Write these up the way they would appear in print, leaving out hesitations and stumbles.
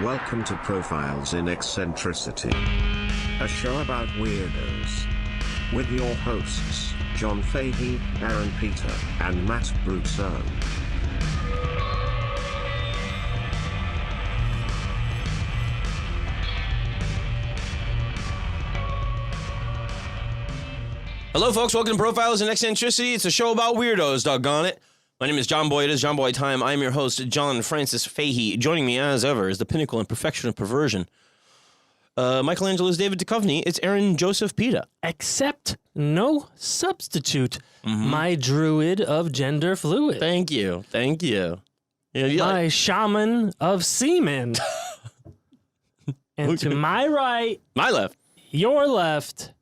Welcome to Profiles in Eccentricity, a show about weirdos. With your hosts, John Fahey, Aaron Peter, and Matt Brousseau. Hello, folks. Welcome to Profiles in Eccentricity. It's a show about weirdos, doggone it. My name is John Boy. It is John Boy time. I am your host, John Francis Fahey. Joining me, as ever, is the pinnacle and perfection of perversion. Michelangelo's David Duchovny. It's Aaron Joseph Pita. Except no substitute. My druid of gender fluid. Thank you. Thank you. My shaman of semen. And to my right, my left, your left,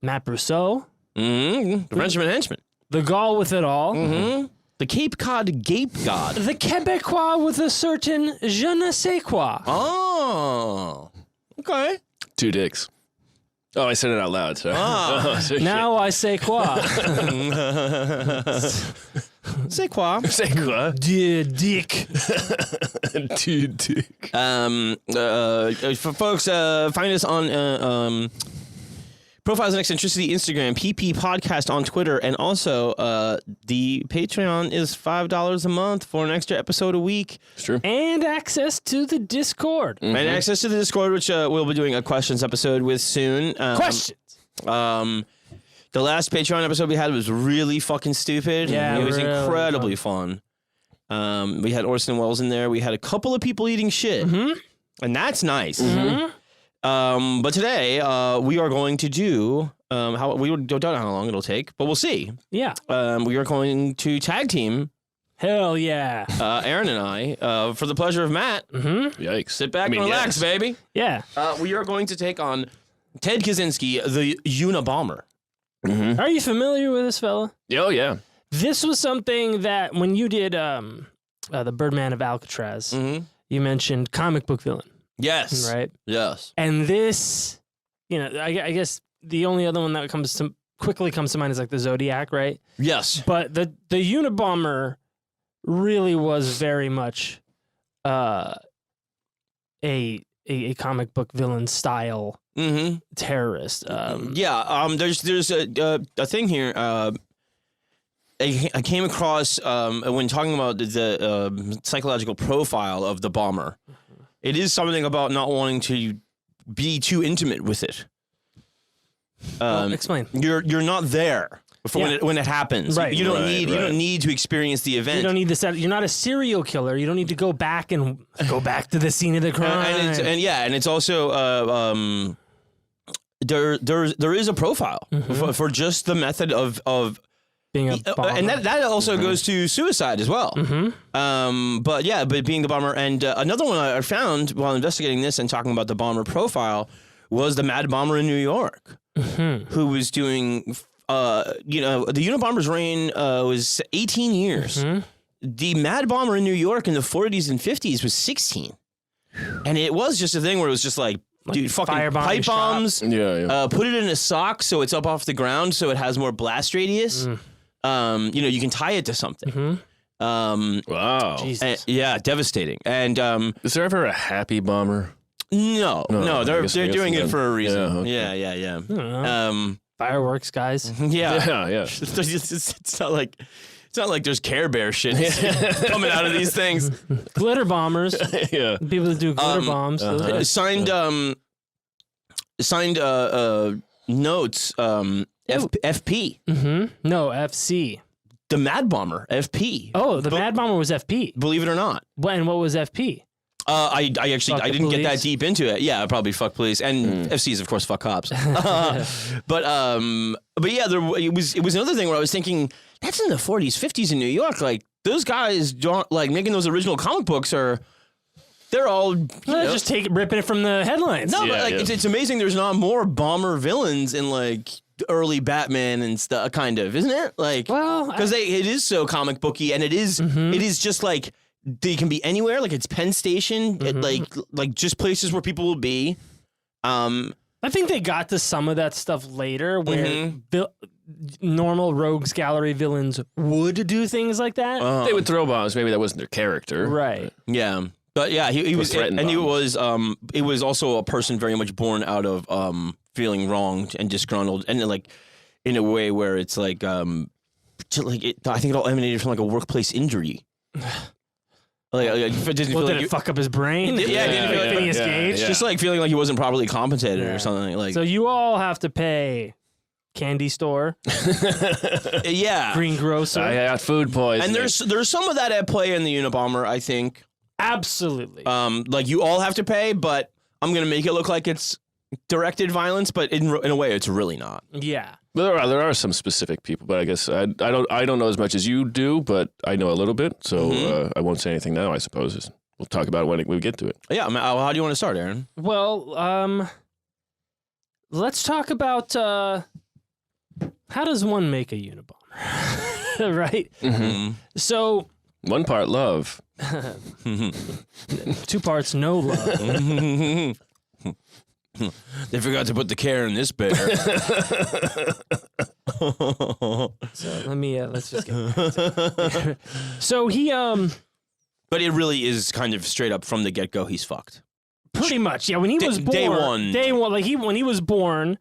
Matt Brousseau. The Frenchman henchman. The Gaul with it all. The Cape Cod Gape God. The Quebecois with a certain je ne sais quoi. Oh. Okay. Two dicks. Oh, I said it out loud. Sorry. Now I say quoi. C'est quoi? Say quoi? Dear dick. Two dick. For folks, find us on Profiles in Eccentricity Instagram, PP Podcast on Twitter, and also the Patreon is $5 a month for an extra episode a week. It's true. And access to the Discord. And access to the Discord, which we'll be doing a questions episode with soon. Questions. The last Patreon episode we had was really fucking stupid. Yeah, it was really incredibly fun. We had Orson Welles in there. We had a couple of people eating shit, and that's nice. But today we are going to do we don't know how long it'll take, but we'll see. Yeah. We are going to tag team. Hell yeah. Aaron and I for the pleasure of Matt. Yikes. Sit back and relax, yes. baby. Yeah. We are going to take on Ted Kaczynski, the Unabomber. Are you familiar with this fella? Oh, yeah. This was something that when you did the Birdman of Alcatraz, you mentioned comic book villain. Yes. Right? Yes. And this, I guess the only other one that quickly comes to mind is like the Zodiac, right? Yes. But the Unabomber really was very much a comic book villain style terrorist. There's a thing here. I came across when talking about the psychological profile of the bomber. It is something about not wanting to be too intimate with it. Explain. You're not there when it happens. Right. You don't need to experience the event. You don't need this. You're not a serial killer. You don't need to go back to the scene of the crime. And it's also there is a profile for just the method of being a bomber. and that also goes to suicide as well. But being the bomber. And another one I found while investigating this and talking about the bomber profile was the Mad Bomber in New York, who was doing, the Unabomber's reign was 18 years. The Mad Bomber in New York in the 40s and 50s was 16. And it was just a thing where it was just like dude, fucking pipe bombs. Put it in a sock so it's up off the ground so it has more blast radius. You can tie it to something. Wow. Jesus. Devastating. And is there ever a happy bomber? No, they're doing it for a reason. Yeah, Yeah. Fireworks, guys. Yeah. It's not like there's Care Bear shit coming out of these things. Glitter bombers. Yeah. People that do glitter bombs. Signed notes. FP. No, FC. The Mad Bomber, FP. Oh, the Mad Bomber was FP. Believe it or not. And what was FP? I didn't get that deep into it. Yeah, probably fuck police and FCs, of course, fuck cops. But yeah, it was another thing where I was thinking that's in the 40s, 50s in New York. Like those guys don't like making those original comic books they're all just ripping it from the headlines. No, but it's amazing. There's not more bomber villains in like early Batman and stuff, kind of, isn't it? Like, well, because it is so comic booky, and it is just like they can be anywhere. Like it's Penn Station, like just places where people will be. I think they got to some of that stuff later, where normal rogues gallery villains would do things like that. They would throw bombs. Maybe that wasn't their character. Right. Yeah. But yeah, he was, threatened and he bombs. was. It was also a person very much born out of feeling wronged and disgruntled, and like in a way where it's like I think it all emanated from like a workplace injury. Did it fuck up his brain? Yeah, didn't feel like Phineas Gage. just like feeling like he wasn't properly compensated or something. Like So you all have to pay candy store, yeah, greengrocer. I got food poisoning. and there's some of that at play in the Unabomber, I think. Absolutely. Like you all have to pay, but I'm gonna make it look like it's directed violence, but in a way, it's really not. Yeah. There are some specific people, but I guess I don't know as much as you do, but I know a little bit, so I won't say anything now. I suppose we'll talk about it when we get to it. Yeah, I mean, how do you want to start, Aaron? Well, let's talk about how does one make a Unabomber, right? Mm-hmm. So One part love. 2 parts no love. They forgot to put the care in this bear. So let's just get back to it. So he But it really is kind of straight up from the get go. He's fucked. pretty much, yeah. When he was born, day one, like when he was born,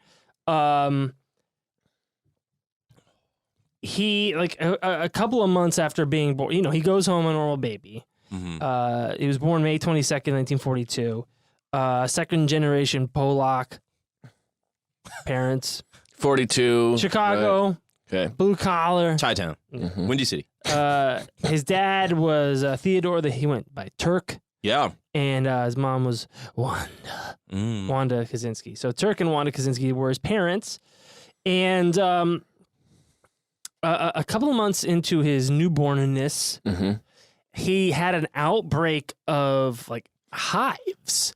he like a couple of months after being born, he goes home a normal baby. Mm-hmm. He was born May 22nd, 1942. Second generation Polak parents, 42. Chicago, Right. Okay. blue collar. Chi-town, Windy City. His dad was Theodore. He went by Turk, Yeah. and his mom was Wanda Kaczynski. So Turk and Wanda Kaczynski were his parents, and a couple of months into his newbornness, he had an outbreak of like hives.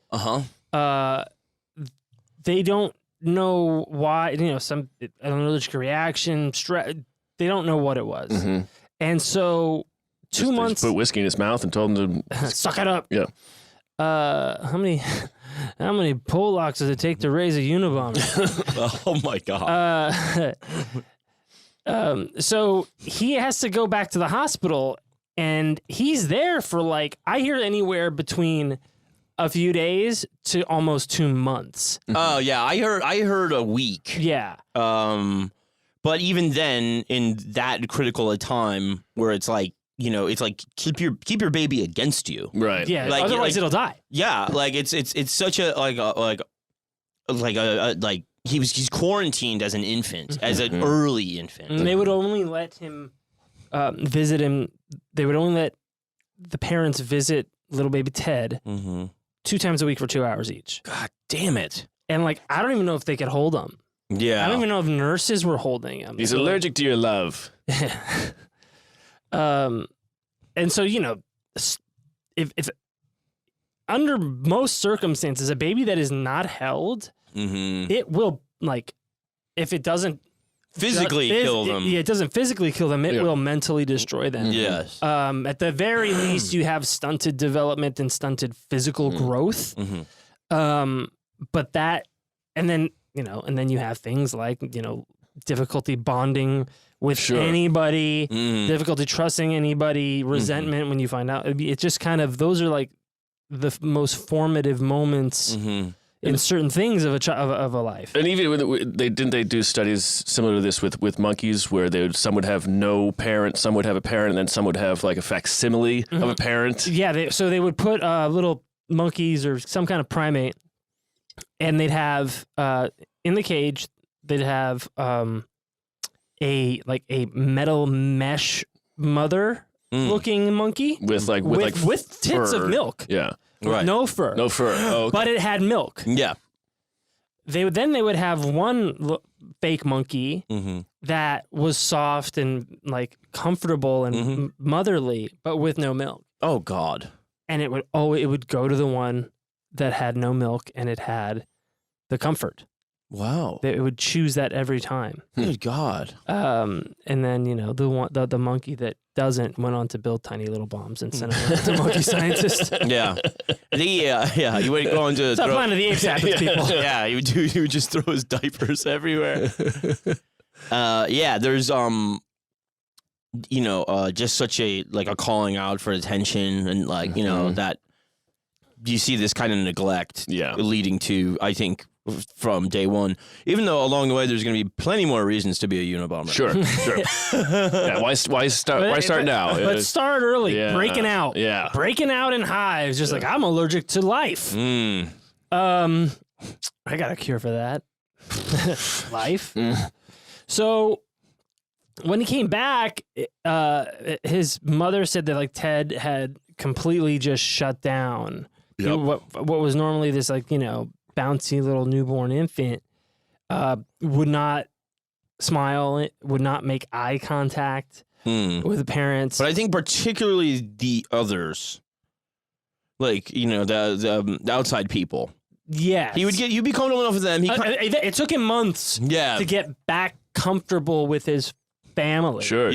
They don't know why. Some an allergic reaction, stress. They don't know what it was, and so 2 Just months. put whiskey in his mouth and told him to Suck it up. Yeah. How many Polacks does it take to raise a Unabomber? Oh my god. So he has to go back to the hospital, and he's there for like, I hear anywhere between a few days to almost 2 months. Oh yeah, I heard a week. Yeah. But even then, in that critical a time where it's like, it's like keep your baby against you. right. Yeah. Like- Otherwise, it'll die. Yeah, like it's such a he's quarantined as an infant, as an early infant. And they would only let him visit him. They would only let the parents visit little baby Ted 2 times a week for 2 hours each. God damn it. And like, I don't even know if they could hold him. Yeah. I don't even know if nurses were holding him. He's allergic to your love. And so, if under most circumstances, a baby that is not held, it will, like, if it doesn't physically kill them. it doesn't physically kill them. It will mentally destroy them. Yes. At the very least, you have stunted development and stunted physical growth. But that, and then you have things like, difficulty bonding with anybody, difficulty trusting anybody, resentment when you find out. It's just kind of, those are like the most formative moments in certain things of a life. And even they do studies similar to this with monkeys, where some would have no parent, some would have a parent, and then some would have like a facsimile of a parent. Yeah, so they would put little monkeys or some kind of primate, and they'd have in the cage, they'd have a metal mesh mother looking monkey with tits of fur. milk. Yeah. Right. No fur. No fur. Oh, okay. But it had milk. Yeah. They would have one fake monkey that was soft and like comfortable and motherly, but with no milk. Oh God. And it would go to the one that had no milk and it had the comfort. Wow. It would choose that every time. Good God. And then the monkey that doesn't went on to build tiny little bombs and send them to monkey scientists. Yeah. Yeah. You would go into That's how Planet of the Apes happens, people. Yeah, he would just throw his diapers everywhere. Yeah, there's just such a calling out for attention and that you see this kind of neglect Yeah. leading to, I think, from day one, even though along the way there's going to be plenty more reasons to be a Unabomber. Sure. Yeah, why start now? Let's start early. Yeah. Breaking out. Yeah. Breaking out in hives. Just like, I'm allergic to life. I got a cure for that. Life. So when he came back, his mother said that like Ted had completely just shut down. Yep. What was normally this like, bouncy little newborn infant would not smile, would not make eye contact with the parents. But I think particularly the others, like, the outside people. Yes. You'd be comfortable enough with them. It took him months to get back comfortable with his family. Sure.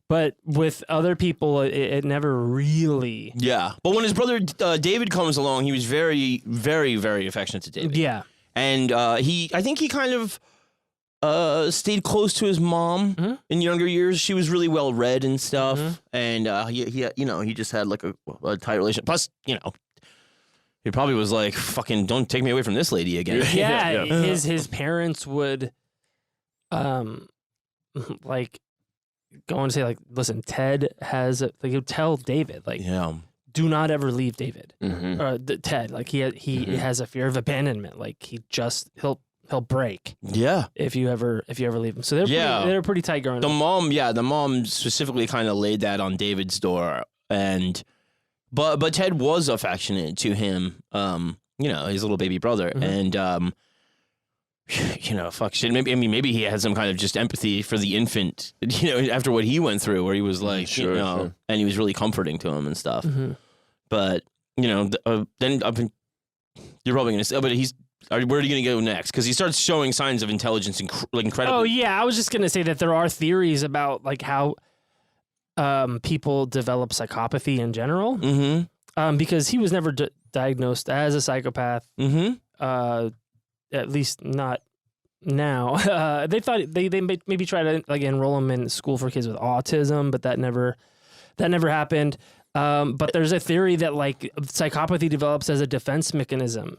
But with other people, it never really. Yeah. But when his brother David comes along, he was very, very, very affectionate to David. Yeah. And I think he kind of stayed close to his mom in younger years. She was really well read and stuff. And he just had like a tight relationship. Plus, he probably was like, fucking don't take me away from this lady again. Yeah. His parents would like go and say like, listen, Ted has like he'll tell David like, do not ever leave David or Ted. Like he has a fear of abandonment. Like he'll break. Yeah. If you ever leave him. So they're pretty tight growing up. The mom specifically kind of laid that on David's door, but Ted was affectionate to him. His little baby brother, and fuck shit. Maybe he had some kind of just empathy for the infant, after what he went through, where he was like, sure. and he was really comforting to him and stuff. But then you're probably gonna say, but where are you gonna go next? Because he starts showing signs of intelligence, incredibly. Oh yeah, I was just gonna say that there are theories about like how people develop psychopathy in general. Because he was never diagnosed as a psychopath. At least not now. They thought they maybe tried to like enroll him in school for kids with autism, but that never happened. But there's a theory that like psychopathy develops as a defense mechanism,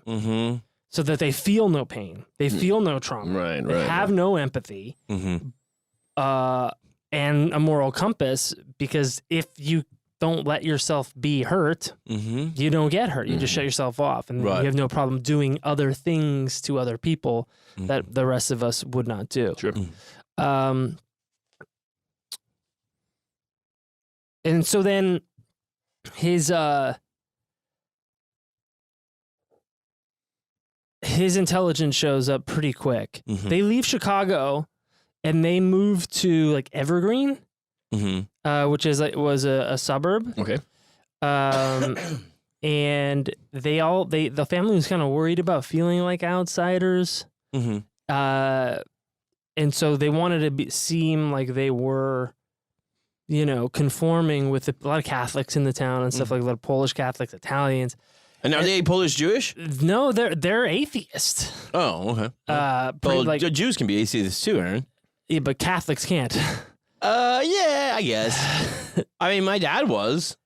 so that they feel no pain, they feel no trauma, they have no empathy, and a moral compass. Because if you don't let yourself be hurt, you don't get hurt. You just shut yourself off, and you have no problem doing other things to other people that the rest of us would not do. Sure. And so then his intelligence shows up pretty quick. They leave Chicago and they move to like Evergreen. Which was a suburb. Okay. And the family was kind of worried about feeling like outsiders. And so they wanted to seem like they were, conforming with a lot of Catholics in the town and stuff, like a lot of Polish Catholics, Italians. And are they Polish Jewish? No, they're atheist. Oh, okay. Well, Jews can be atheists too, Aaron. Yeah, but Catholics can't. Yeah, I guess. I mean, my dad was.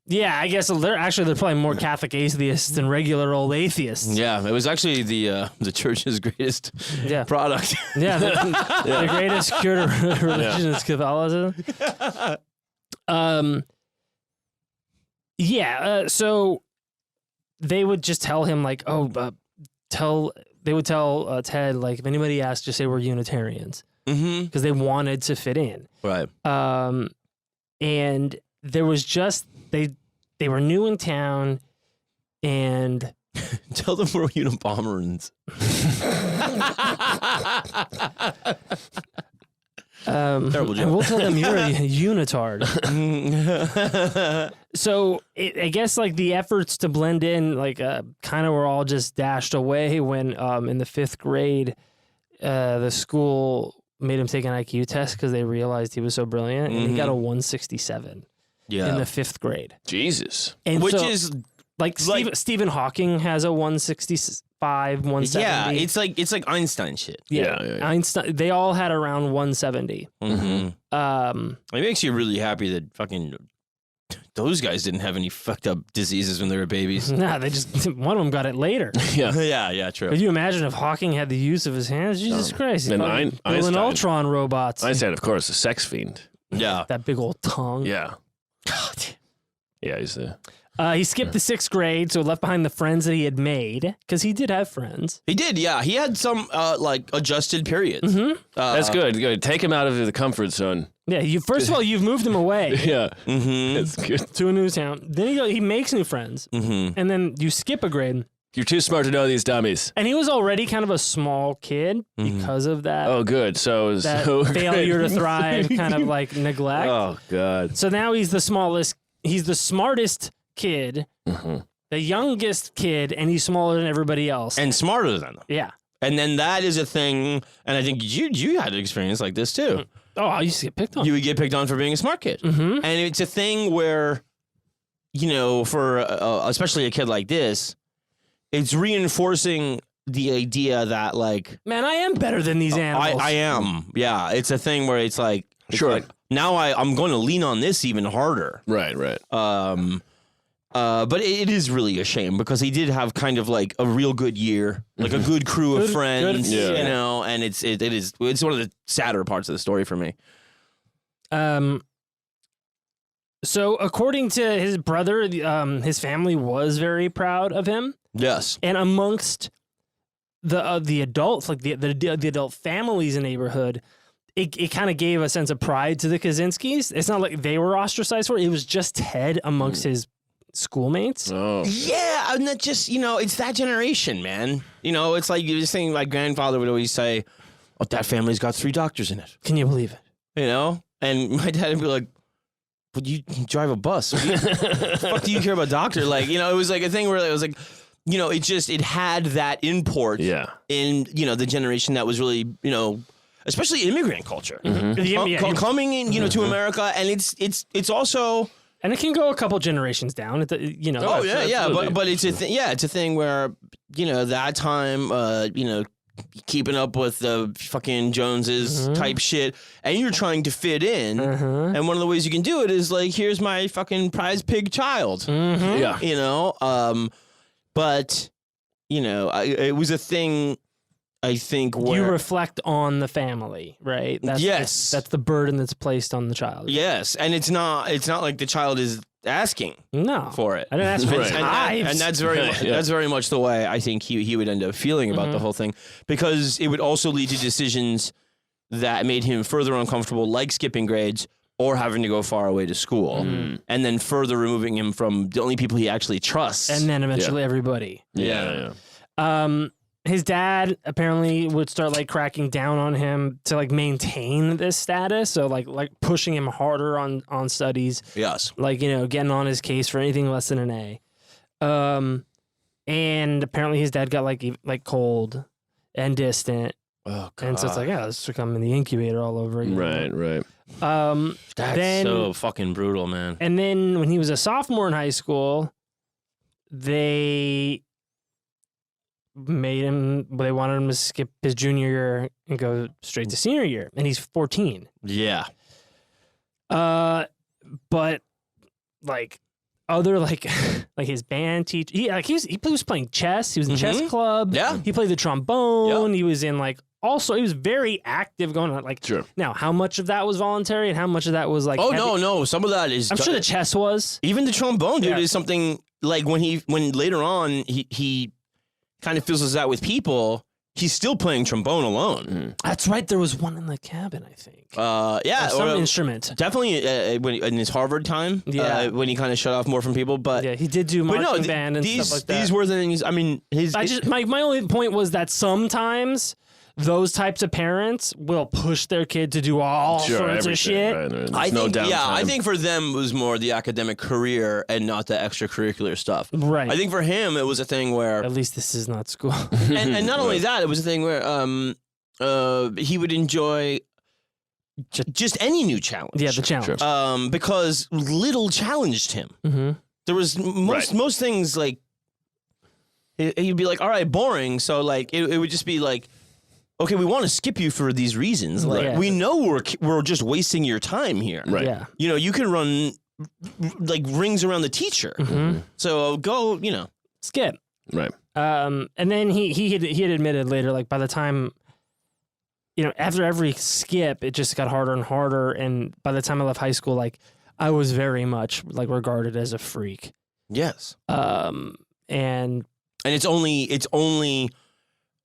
Yeah, I guess they're probably more Catholic atheists than regular old atheists. Yeah, it was actually the church's greatest product. Yeah, the greatest cure to religion is Catholicism. So they would just tell him like, they would tell Ted like, if anybody asks, just say we're Unitarians. Because they wanted to fit in. Right. And there was just they were new in town, and tell them we're Unabomberans. Terrible joke. And we'll tell them you're a unitard. So I guess like the efforts to blend in like kind of were all just dashed away when in the 5th grade the school made him take an IQ test because they realized he was so brilliant, and he got a 167 in the 5th grade. Jesus. And which so, is like Stephen Hawking has a 165, 170. Yeah, it's like Einstein shit. Yeah. Einstein. They all had around 170. It makes you really happy that fucking those guys didn't have any fucked up diseases when they were babies. Nah, they just one of them got it later. yeah, true. Could you imagine if Hawking had the use of his hands? Jesus Christ! And Building Einstein. Ultron robots. Einstein, of course, a sex fiend. Yeah. That big old tongue. Yeah. God. Yeah, he's the... He skipped the 6th grade, so left behind the friends that he had made, because he did have friends. He did, yeah. He had some like adjusted periods. Mm-hmm. That's good. Take him out of the comfort zone. Yeah, first of all, you've moved him away Yeah. Mm-hmm. That's good. to a new town. Then he makes new friends, and then you skip a grade. You're too smart to know these dummies. And he was already kind of a small kid because of that. Oh, good. That failure to thrive, kind of like neglect. Oh, God. So now he's the smallest. He's the smartest kid, the youngest kid, and he's smaller than everybody else. And smarter than them. Yeah. And then that is a thing, and I think you had an experience like this too. Oh, I used to get picked on. You would get picked on for being a smart kid. And it's a thing where, for especially a kid like this, it's reinforcing the idea that, like, Man, I am better than these animals. I am. Yeah, it's a thing where it's like, now I'm going to lean on this even harder. Right. But it is really a shame because he did have kind of like a real good year, like a good crew of friends, and it's one of the sadder parts of the story for me. So according to his brother, his family was very proud of him. Yes. And amongst the adults, like the adult families in the neighborhood, it kind of gave a sense of pride to the Kaczynskis. It's not like they were ostracized for it. It was just Ted amongst his schoolmates. Oh. Yeah, and that just, it's that generation, man. It's like you were saying, my grandfather would always say, oh, that family's got 3 doctors in it. Can you believe it? And my dad would be like, but you drive a bus. What the fuck do you care about doctor? Like, it was like a thing where it was like, it had that import in, the generation that was really, especially immigrant culture. Coming in, to America. And it's also... And it can go a couple generations down. But it's a thing. Yeah, it's a thing where that time, keeping up with the fucking Joneses type shit, and you're trying to fit in. And one of the ways you can do it is like, here's my fucking prize pig child. Yeah, but it was a thing. I think where you reflect on the family, right? That's the burden that's placed on the child. Yes, and it's not like the child is asking for it. I didn't ask for it. And that's very much the way I think he would end up feeling about the whole thing, because it would also lead to decisions that made him further uncomfortable, like skipping grades or having to go far away to school, and then further removing him from the only people he actually trusts, and then eventually everybody. His dad apparently would start like cracking down on him to like maintain this status. So like pushing him harder on studies. Yes. Like, getting on his case for anything less than an A. And apparently his dad got like cold and distant. Oh, God. And so it's like, let's become in the incubator all over again. Right. That's so fucking brutal, man. And then when he was a sophomore in high school, they wanted him to skip his junior year and go straight to senior year, and he's 14. Yeah. But like other like his band teacher, he was playing chess. He was in chess club. Yeah. He played the trombone. Yeah. He was in like also he was very active going on. Like now, how much of that was voluntary and how much of that was like? Oh no, some of that is. I'm sure the chess was. Even the trombone, dude, is something like when later on he kind of feels as that with people, he's still playing trombone alone. That's right. There was one in the cabin, I think. Yeah, or some instrument. Definitely when in his Harvard time. Yeah, when he kind of shut off more from people. But yeah, he did do marching band and stuff like that. These were the things. I mean, my only point was that sometimes those types of parents will push their kid to do all sorts of shit. Right. I think for them it was more the academic career and not the extracurricular stuff. Right. I think for him it was a thing where at least this is not school. and not only that, it was a thing where he would enjoy just any new challenge. Yeah, the challenge. Because little challenged him. There was most things like he'd be like, all right, boring. So like it would just be like, okay, we want to skip you for these reasons. Like we know we're just wasting your time here. Right. Yeah. You can run like rings around the teacher. So go, Skip. Right. And then he had admitted later, like by the time, after every skip, it just got harder and harder. And by the time I left high school, like I was very much like regarded as a freak. Yes. And it's only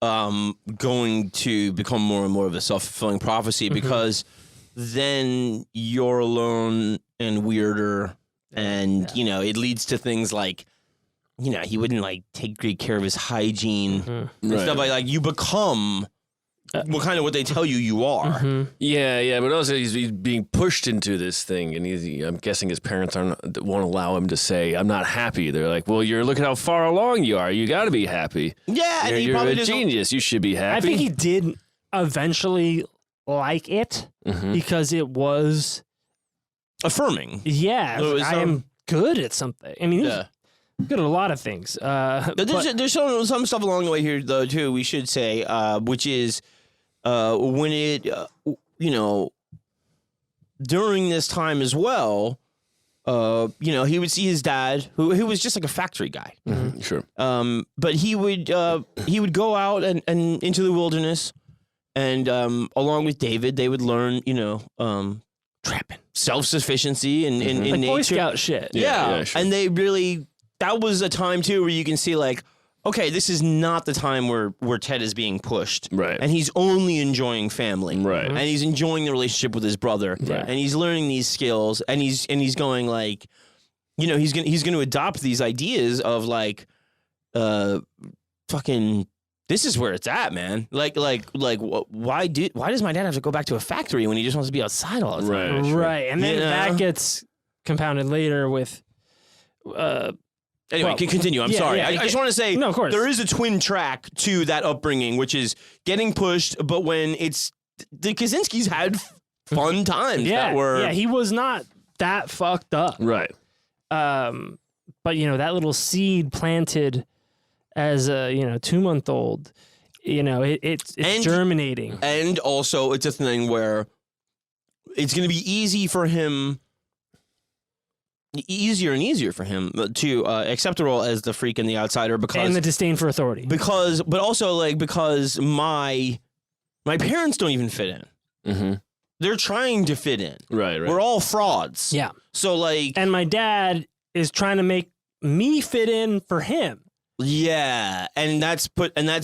going to become more and more of a self-fulfilling prophecy because then you're alone and weirder, and it leads to things like he wouldn't like take great care of his hygiene and stuff like you become what they tell you are. Yeah, but also he's being pushed into this thing, and I'm guessing his parents won't allow him to say, "I'm not happy." They're like, "Well, look at how far along you are. You got to be happy." Yeah, and you're probably a genius. You should be happy. I think he did eventually like it because it was affirming. Yeah, I am good at something. I mean, good at a lot of things. There's some stuff along the way here, though, too, we should say, which is when it, during this time as well, he would see his dad, who was just like a factory guy. Sure. But he would go out and into the wilderness, and along with David, they would learn, trapping, self-sufficiency in like nature. Boy Scout shit. Yeah. Sure. And that was a time too where you can see like, okay, this is not the time where Ted is being pushed. Right. And he's only enjoying family. Right. And he's enjoying the relationship with his brother. Right. And he's learning these skills, and he's going like, he's going to adopt these ideas of like fucking this is where it's at, man. Like why does my dad have to go back to a factory when he just wants to be outside all the time? Right. Sure. Right. And then that gets compounded later with Anyway, continue. I'm sorry. I just want to say, no, of course. there is a twin track to that upbringing, which is getting pushed, but when it's the Kaczynskis had fun times. He was not that fucked up. Right. But that little seed planted as a 2-month-old, it's germinating. And also, it's a thing where it's going to be easier and easier for him to accept the role as the freak and the outsider, and the disdain for authority. Because my parents don't even fit in. Mm-hmm. They're trying to fit in. Right. We're all frauds. Yeah. So and my dad is trying to make me fit in for him. Yeah, and that's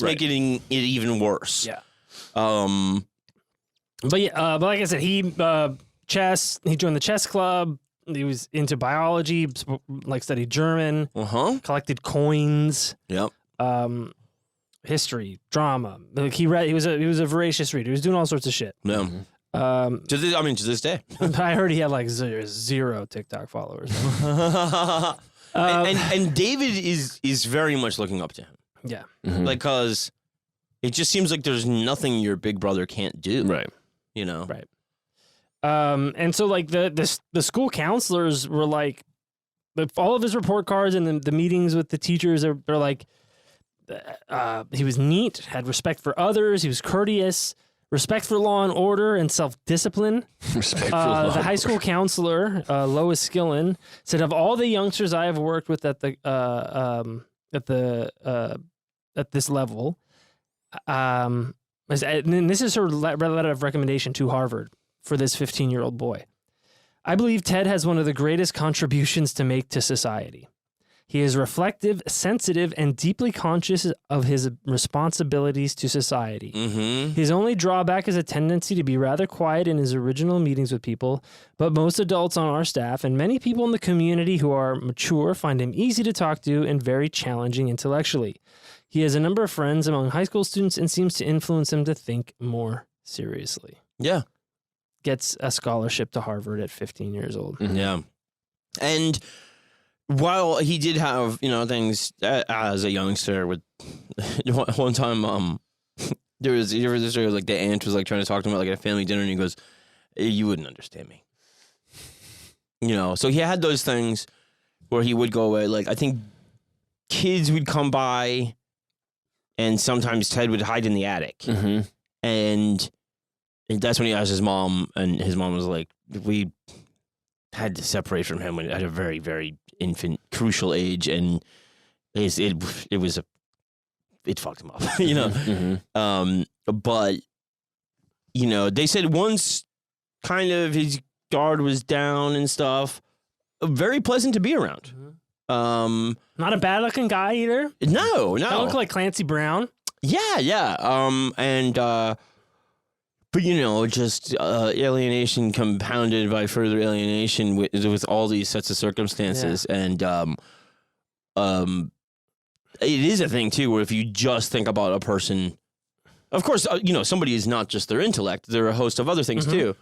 making it even worse. Yeah. But like I said, he joined the chess club. He was into biology, like studied German, collected coins. Yep. History, drama. Like he was a voracious reader. He was doing all sorts of shit. No. To this day. I heard he had like zero TikTok followers. And David is very much looking up to him. Yeah. Mm-hmm. Because it just seems like there's nothing your big brother can't do. Right. Right. And so like the school counselors were like, all of his report cards and the meetings with the teachers are like, he was neat, had respect for others, he was courteous, respect for law and order, and self-discipline. Respect for law. The high school counselor, Lois Skillen, said, of all the youngsters I have worked with at this level, and this is her letter of recommendation to Harvard for this 15-year-old boy. I believe Ted has one of the greatest contributions to make to society. He is reflective, sensitive, and deeply conscious of his responsibilities to society. Mm-hmm. His only drawback is a tendency to be rather quiet in his original meetings with people, but most adults on our staff and many people in the community who are mature find him easy to talk to and very challenging intellectually. He has a number of friends among high school students and seems to influence them to think more seriously. Yeah. Gets a scholarship to Harvard at 15 years old. Mm-hmm. Yeah. And while he did have, things as a youngster with one time, there was like the aunt was like trying to talk to him about like at a family dinner, and he goes, "You wouldn't understand me." So he had those things where he would go away. Like I think kids would come by, and sometimes Ted would hide in the attic, and that's when he asked his mom, and his mom was like, had to separate from him at a very, very crucial age, and it fucked him up, you know. But you know, they said once kind of his guard was down and stuff, very pleasant to be around. Not a bad looking guy either. No. I look like Clancy Brown. Yeah. But you know, just alienation compounded by further alienation with all these sets of circumstances, and it is a thing too, where if you just think about a person, of course, you know, somebody is not just their intellect; they're a host of other things too.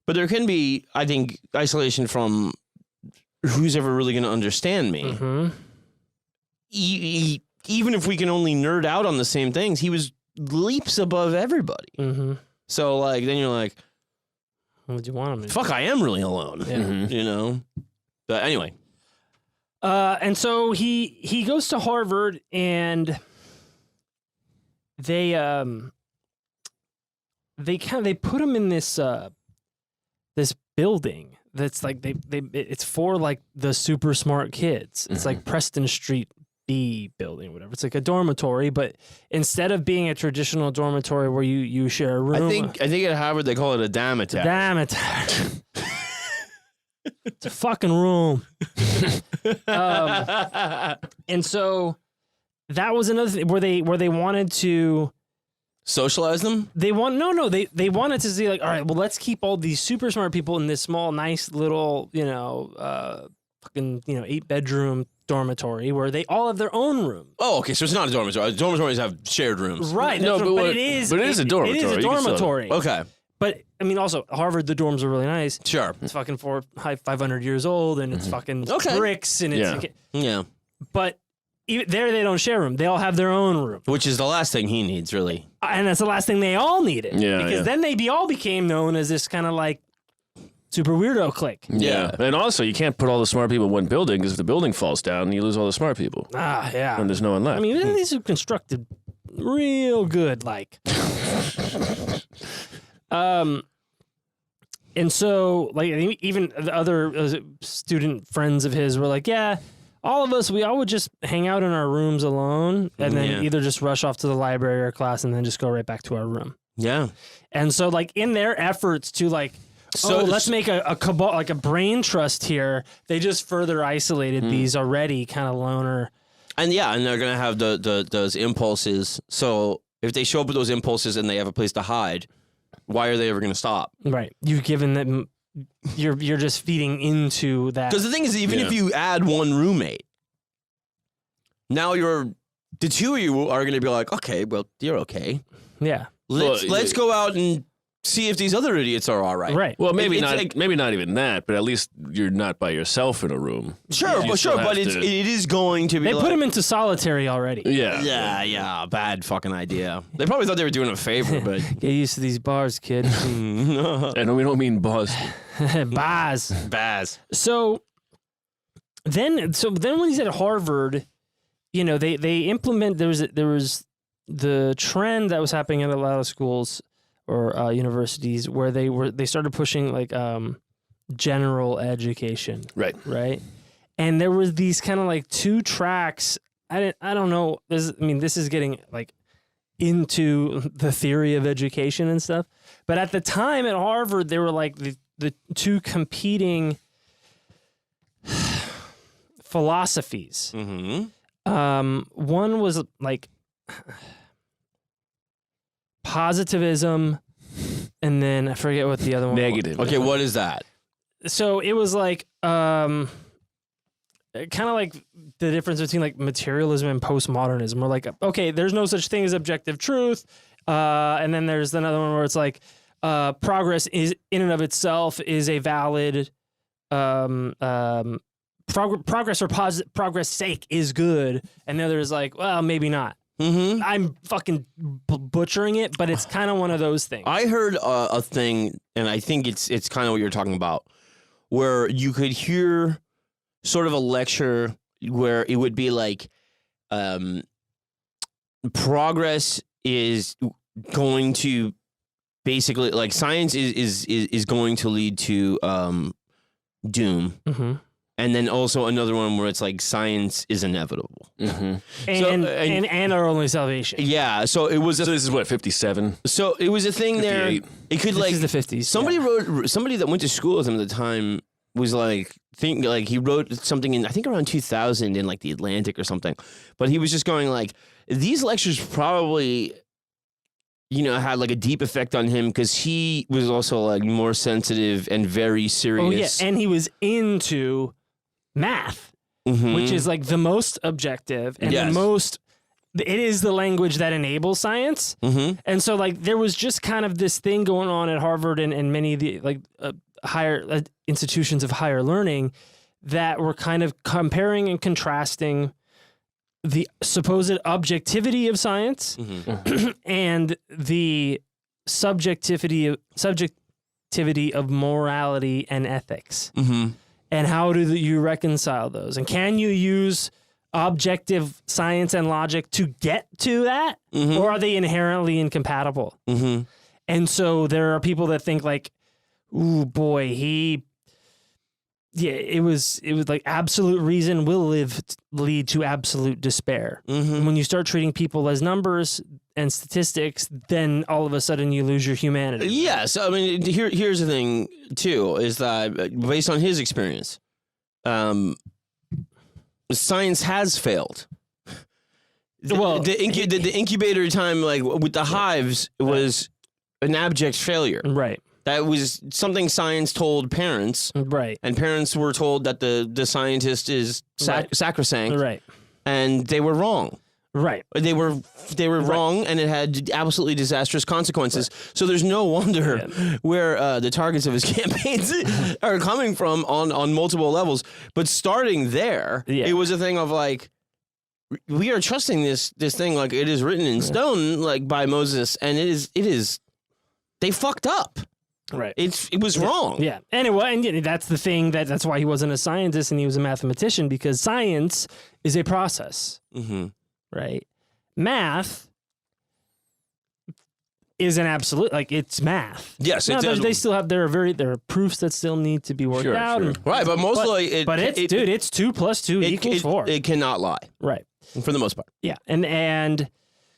But there can be, I think, isolation from who's ever really going to understand me. Even if we can only nerd out on the same things, he was leaps above everybody. So, like, then you're like, what would you want him to do? Fuck, I am really alone. You know? But anyway. And so he goes to Harvard, and they put him in this building that's like it's for like the super smart kids. It's like Preston Street B building, whatever. It's like a dormitory, but instead of being a traditional dormitory where you share a room, I think at Harvard they call it a damitaire. It's a fucking room. And so that was another thing where they wanted to Socialize them? They wanted to see, like, all right, well, let's keep all these super smart people in this small, nice little, fucking 8-bedroom dormitory where they all have their own room. Oh, okay. So it's not a dormitory. Dormitories have shared rooms. Right. No, but it is a dormitory. It is a dormitory. Okay. But I mean, also Harvard, the dorms are really nice. Sure. It's fucking 500 years old, and it's fucking bricks, and it's yeah. But even there, they don't share a room. They all have their own room, Which is the last thing he needs, really. And that's the last thing they all needed. Yeah, because then they all became known as this kind of like super weirdo clique. Yeah. And also, you can't put all the smart people in one building, because if the building falls down, you lose all the smart people. Yeah. And there's no one left. I mean, these are constructed real good, like. And so, like, even the other student friends of his were like, yeah, all of us, we all would just hang out in our rooms alone, and then either just rush off to the library or class and then just go right back to our room. Yeah. And so, like, in their efforts to, like, let's make a cabal, like a brain trust here, they just further isolated these already kind of loner. And they're going to have those impulses. So if they show up with those impulses and they have a place to hide, why are they ever going to stop? Right. You've given them, you're just feeding into that. Because the thing is, even if you add one roommate, now the two of you are going to be like, okay, well, you're okay. Yeah. Let's go out and see if these other idiots are all right. Right. Well, maybe not even that, but at least you're not by yourself in a room. Sure, but it is going to be. They put him into solitary already. Yeah. Bad fucking idea. They probably thought they were doing a favor, but get used to these bars, kid. And we don't mean bars. Baz. So then when he's at Harvard, they implement. There was the trend that was happening at a lot of schools or universities where they started pushing like general education, right, and there was these kind of like 2 tracks. I don't know. This is getting like into the theory of education and stuff, but at the time at Harvard, there were like the 2 competing philosophies. One was like positivism, and then I forget what the other one Negative. Okay, what is that? So it was like kind of like the difference between like materialism and postmodernism. We're like, okay, there's no such thing as objective truth, and then there's another one where it's like progress is in and of itself is a valid progress for progress sake is good, and the other is like, well, maybe not. I'm fucking butchering it, but it's kind of one of those things. I heard a thing, and I think it's kind of what you're talking about, where you could hear sort of a lecture where it would be like, progress is going to basically, like, science is going to lead to doom. Mm-hmm. And then also another one where it's like science is inevitable. And So, our only salvation. yeah, so it was So this is what, 57? so it was a thing there. 58. It could This like is the 50s. somebody that went to school with him at the time was like he wrote something in I think around 2000 in like the Atlantic or something. But he was just going like these lectures probably had like a deep effect on him because he was also like more sensitive and very serious. Oh yeah, and he was into math, Mhm. which is like the most objective and Yes. the most. It is the language that enables science, Mhm. and so like there was just kind of this thing going on at Harvard and many of the like higher institutions of higher learning that were kind of comparing and contrasting the supposed objectivity of science Mhm. and the subjectivity of morality and ethics. Mhm. And how do you reconcile those? And can you use objective science and logic to get to that? Mhm. Or are they inherently incompatible? Mhm. And so there are people that think like, ooh, boy, it was like absolute reason will lead to absolute despair. Mhm. And when you start treating people as numbers and statistics, then all of a sudden you lose your humanity. Yes, I mean here's the thing too is that based on his experience, science has failed. Well, the incubator time, like with the hives, was an abject failure. Right. That was something science told parents, Right. and parents were told that the scientist is Right. sacrosanct, Right. and they were wrong. Right. They were wrong, and it had absolutely disastrous consequences. So there's no wonder where the targets of his campaigns are coming from on multiple levels. But starting there, it was a thing of like, we are trusting this thing like it is written in stone, like by Moses, and it is. They fucked up. Right. It was wrong. Yeah. Anyway, and that's the thing that's why he wasn't a scientist and he was a mathematician, because science is a process. Mm-hmm. Right. Math is an absolute, like it's math. Yes, Now, it they still have there are proofs that still need to be worked out. Sure. Right, but mostly it's 2 + 2 equals 4. It cannot lie Right. for the most part. Yeah. And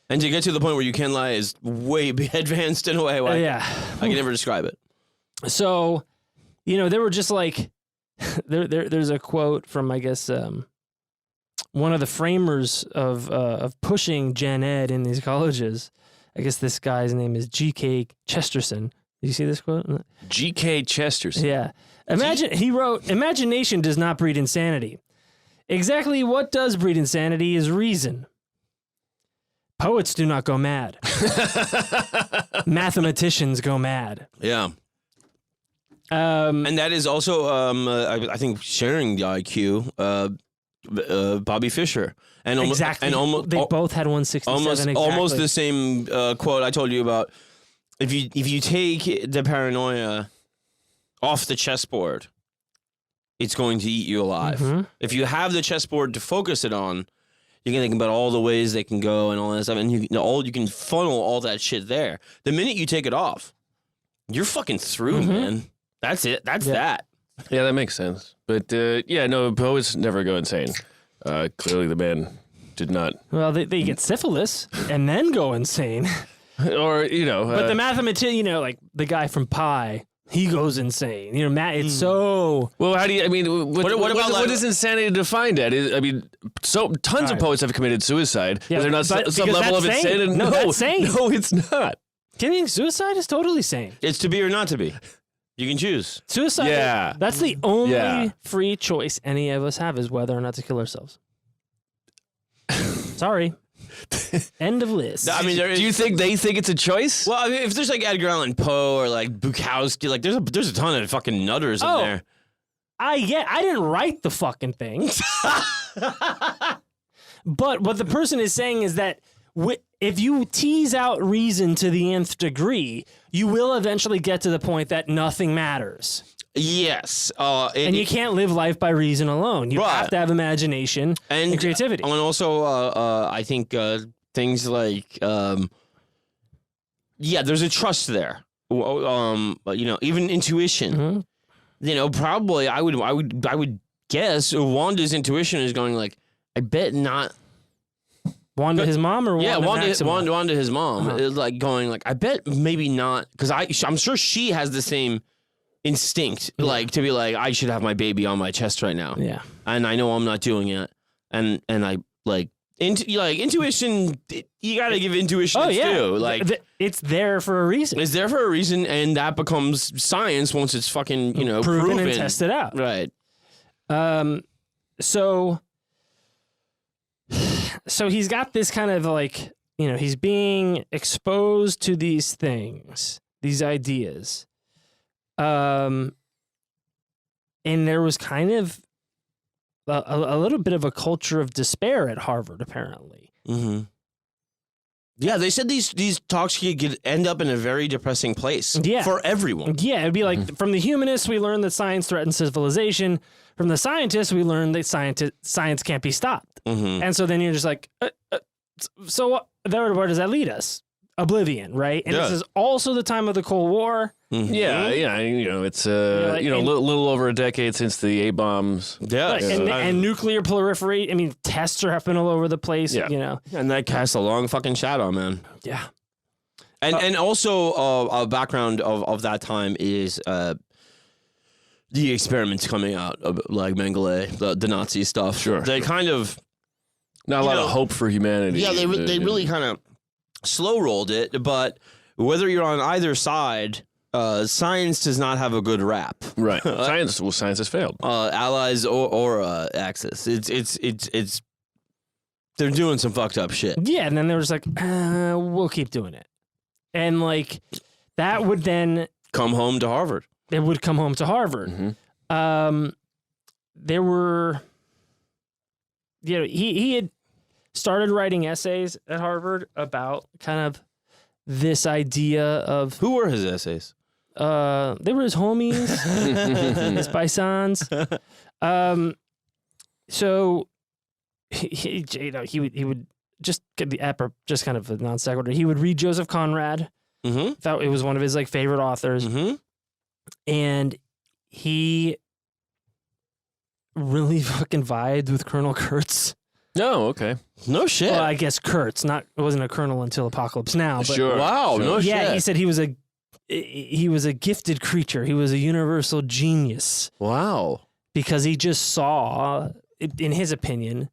And to get to the point where you can lie is way advanced in a way. yeah. I can never describe it. So, they were just like, there's a quote from, I guess, one of the framers of pushing gen ed in these colleges. I guess this guy's name is G.K. Chesterton. Did you see this quote? G.K. Chesterton. Yeah. He wrote, "Imagination does not breed insanity. Exactly what does breed insanity is reason. Poets do not go mad. Mathematicians go mad." Yeah. And that is also, I think, sharing the IQ, Bobby Fischer. And Exactly. And they both had 167 almost the same quote I told you about. If you take the paranoia off the chessboard, it's going to eat you alive. Mm-hmm. If you have the chessboard to focus it on, you can think about all the ways they can go and all that stuff, and you can funnel all that shit there. The minute you take it off, you're fucking through, man. That's it. That's that. Yeah, that makes sense. But poets never go insane. Clearly, the man did not. Well, they get syphilis and then go insane. Or But the mathematician, like the guy from Pi, he goes insane. Matt, it's so. Well, how do you? I mean, what about what is insanity defined at? Tons of poets have committed suicide. Yeah, Is there not some because level of that's sane. insanity? No, that's sane. No, it's not. Kidding? Suicide is totally sane. It's to be or not to be. You can choose. Suicide. Yeah. That's the only free choice any of us have, is whether or not to kill ourselves. Sorry. End of list. I mean, Do you think they think it's a choice? Well, I mean, if there's like Edgar Allan Poe or like Bukowski, like there's a ton of fucking nutters in there. I didn't write the fucking thing. But what the person is saying is that if you tease out reason to the nth degree, you will eventually get to the point that nothing matters. Yes. And you can't live life by reason alone. You have to have imagination and creativity. And also, I think things like, there's a trust there. Even intuition. Mm-hmm. probably I would guess Wanda's intuition is going like, I bet not. Wanda, his mom, or Wanda, his mom, is like going like, I bet maybe not, because I'm sure she has the same instinct, like to be like, I should have my baby on my chest right now. Yeah, and I know I'm not doing it, and I like intuition. You got to give intuition too. Like it's there for a reason. It's there for a reason, and that becomes science once it's fucking proven and tested out. Right. So he's got this kind of like, he's being exposed to these things, these ideas. And there was kind of a little bit of a culture of despair at Harvard, apparently. Mm-hmm. Yeah, they said these talks could end up in a very depressing place for everyone. Yeah, it'd be like, from the humanists, we learned that science threatens civilization. From the scientists, we learned that science can't be stopped. Mm-hmm. And so then you're just like, so where does that lead us? Oblivion, right? And this is also the time of the Cold War. Mm-hmm. Yeah. It's a little over a decade since the A-bombs. Yeah, right, and nuclear proliferate. I mean, tests are happening all over the place. Yeah. And that casts a long fucking shadow, man. Yeah. And also a background of that time is the experiments coming out of, like, Mengele, the Nazi stuff. Sure. They kind of not a lot of hope for humanity. Yeah, they really kind of slow rolled it, but whether you're on either side, science does not have a good rap. Right. Science has failed. Allies or Axis. It's they're doing some fucked up shit. Yeah, and then there was like, we'll keep doing it. And like that would then come home to Harvard. It would come home to Harvard. Mm-hmm. There were, he had started writing essays at Harvard about kind of this idea of... Who were his essays? They were his homies, his paisans. So he would just get the just kind of a non sequitur. He would read Joseph Conrad. Mm-hmm. Thought it was one of his like favorite authors. Mm-hmm. And he really fucking vibed with Colonel Kurtz. Oh, okay. No shit. Well, I guess Kurtz. It wasn't a colonel until Apocalypse Now. But sure. Wow. Sure. No shit. Yeah, he said he was a gifted creature. He was a universal genius. Wow. Because he just saw, in his opinion,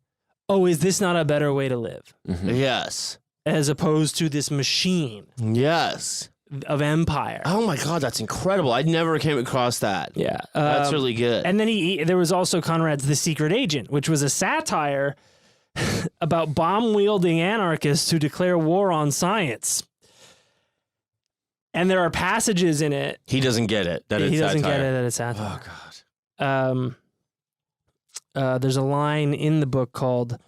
is this not a better way to live? Mm-hmm. Yes. As opposed to this machine. Yes. Of empire. Oh my God, that's incredible. I never came across that. Yeah. That's really good. And then there was also Conrad's The Secret Agent, which was a satire about bomb-wielding anarchists who declare war on science. And there are passages in it. He doesn't get it. He doesn't get it that it's satire. Oh God. There's a line in the book called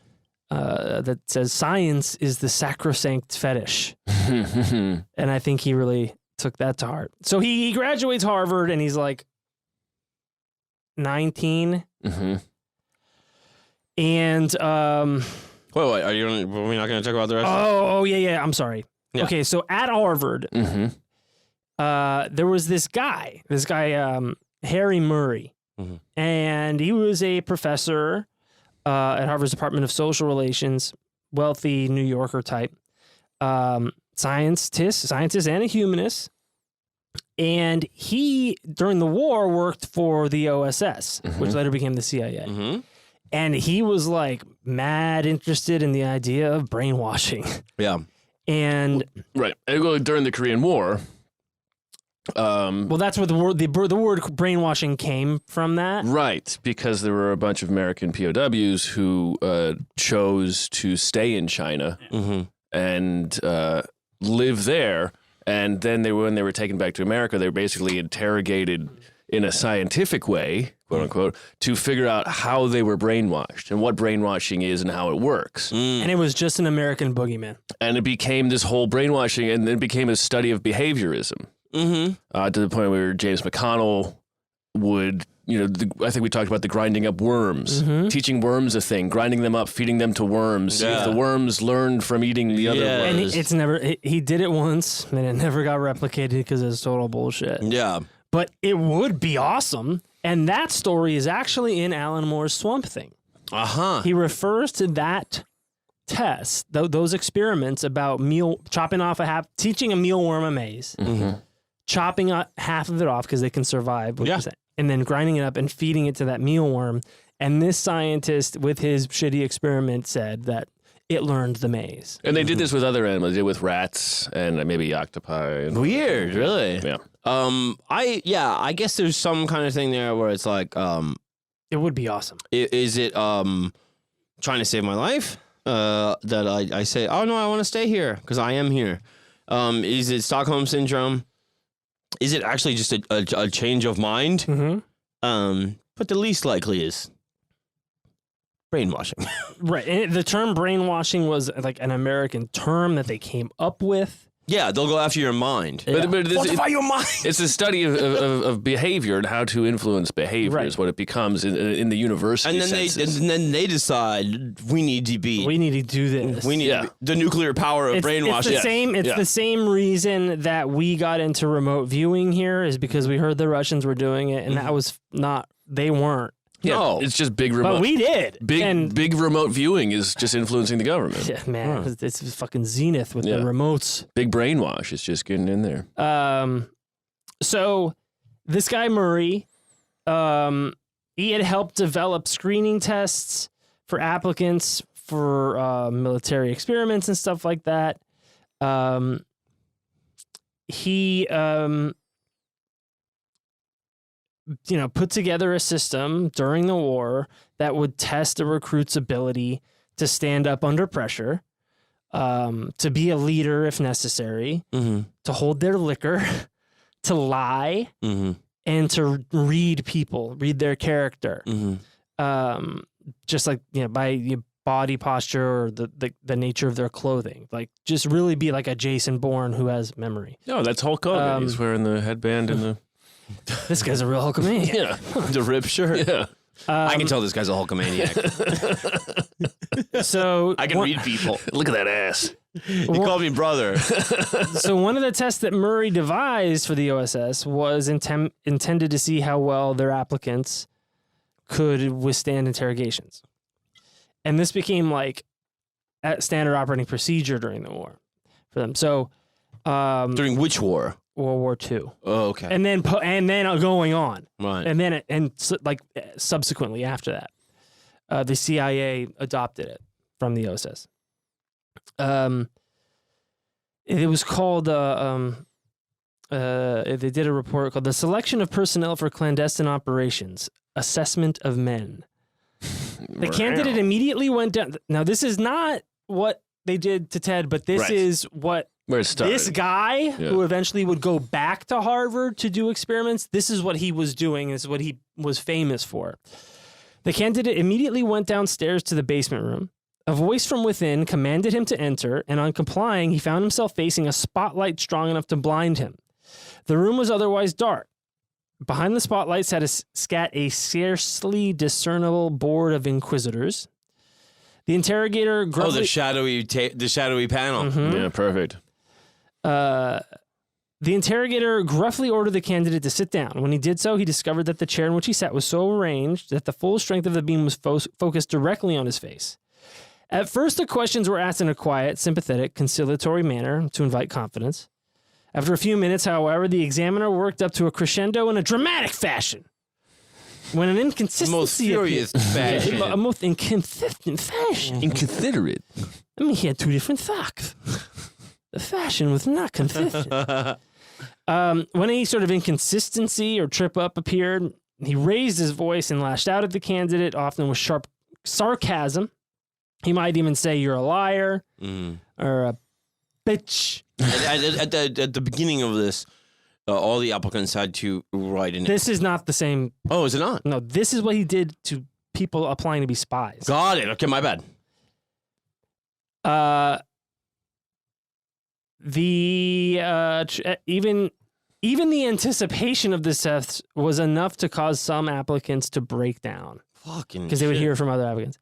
that says science is the sacrosanct fetish. And I think he really took that to heart. So he graduates Harvard and he's like 19. Mm-hmm. And wait, are we're not going to talk about the rest? Yeah. I'm sorry. Yeah. Okay, so at Harvard, there was this guy, Harry Murray, and he was a professor at Harvard's Department of Social Relations, wealthy New Yorker type, scientist and a humanist. And he, during the war, worked for the OSS, which later became the CIA. Mm-hmm. And he was like mad interested in the idea of brainwashing. Yeah. And right. And during the Korean War. Well, that's where the word brainwashing came from that. Right. Because there were a bunch of American POWs who chose to stay in China and live there. And then when they were taken back to America, they were basically interrogated in a scientific way, quote unquote, to figure out how they were brainwashed and what brainwashing is and how it works. And it was just an American boogeyman. And it became this whole brainwashing, and it became a study of behaviorism to the point where James McConnell would, I think we talked about the grinding up worms, teaching worms a thing, grinding them up, feeding them to worms. See if the worms learned from eating the other worms. And he did it once, and it never got replicated because it's total bullshit. Yeah. but it would be awesome. And that story is actually in Alan Moore's Swamp Thing. He refers to that test, those experiments about chopping off teaching a mealworm a maze, chopping half of it off because they can survive, and then grinding it up and feeding it to that mealworm. And this scientist, with his shitty experiment, said that it learned the maze. And they did this with other animals. They did it with rats and maybe octopi. Weird, really. Yeah. I guess there's some kind of thing there where it's like, it would be awesome. Is it trying to save my life? That I say, oh no, I want to stay here because I am here. Is it Stockholm syndrome? Is it actually just a change of mind? But the least likely is brainwashing. Right. And the term brainwashing was like an American term that they came up with. Yeah, they'll go after your mind. But Fortify your mind. It's a study of behavior and how to influence behavior is what it becomes in the university. And then they decide we need to do this. We need the nuclear power of brainwashing. It's the same reason that we got into remote viewing here is because we heard the Russians were doing it, and that was not. They weren't. Yeah, no, it's just big remote. But we did. Big remote viewing is just influencing the government. Yeah, man, it's fucking zenith with the remotes. Big brainwash is just getting in there. So this guy Murray, he had helped develop screening tests for applicants for military experiments and stuff like that. He put together a system during the war that would test a recruit's ability to stand up under pressure, to be a leader if necessary, to hold their liquor, to lie, and to read their character. Just like, by your body posture or the nature of their clothing. Like, just really be like a Jason Bourne who has memory. No, that's Hulk Hogan. He's wearing the headband and the... This guy's a real Hulkamaniac. Yeah. The ripped shirt. Yeah. I can tell this guy's a Hulkamaniac. So I can read people. Look at that ass. He called me brother. So one of the tests that Murray devised for the OSS was intended to see how well their applicants could withstand interrogations. And this became like a standard operating procedure during the war for them. So during which war? World War II. Oh, okay. And then going on. Right. And then subsequently after that, the CIA adopted it from the OSS. It was called they did a report called The Selection of Personnel for Clandestine Operations, Assessment of Men. The candidate immediately went down. Now, this is not what they did to Ted, but this is what where it started. This guy who eventually would go back to Harvard to do experiments, this is what he was doing. This is what he was famous for. The candidate immediately went downstairs to the basement room. A voice from within commanded him to enter, and on complying, he found himself facing a spotlight strong enough to blind him. The room was otherwise dark. Behind the spotlight sat a scarcely discernible board of inquisitors. The interrogator gruffly... the shadowy panel. Yeah, perfect. The interrogator gruffly ordered the candidate to sit down. When he did so, he discovered that the chair in which he sat was so arranged that the full strength of the beam was focused directly on his face. At first, the questions were asked in a quiet, sympathetic, conciliatory manner to invite confidence. After a few minutes, however, the examiner worked up to a crescendo in a dramatic fashion. When an inconsistency... Most furious fashion. A most inconsistent fashion. Inconsiderate. I mean, he had two different facts. The fashion was not consistent. When any sort of inconsistency or trip up appeared, he raised his voice and lashed out at the candidate, often with sharp sarcasm. He might even say, "You're a liar," or a bitch. At the beginning of this, all the applicants had to write in it. This is not the same. Oh, is it not? No, this is what he did to people applying to be spies. Got it. Okay, my bad. Even the anticipation of this test was enough to cause some applicants to break down. Fucking because they would hear from other applicants.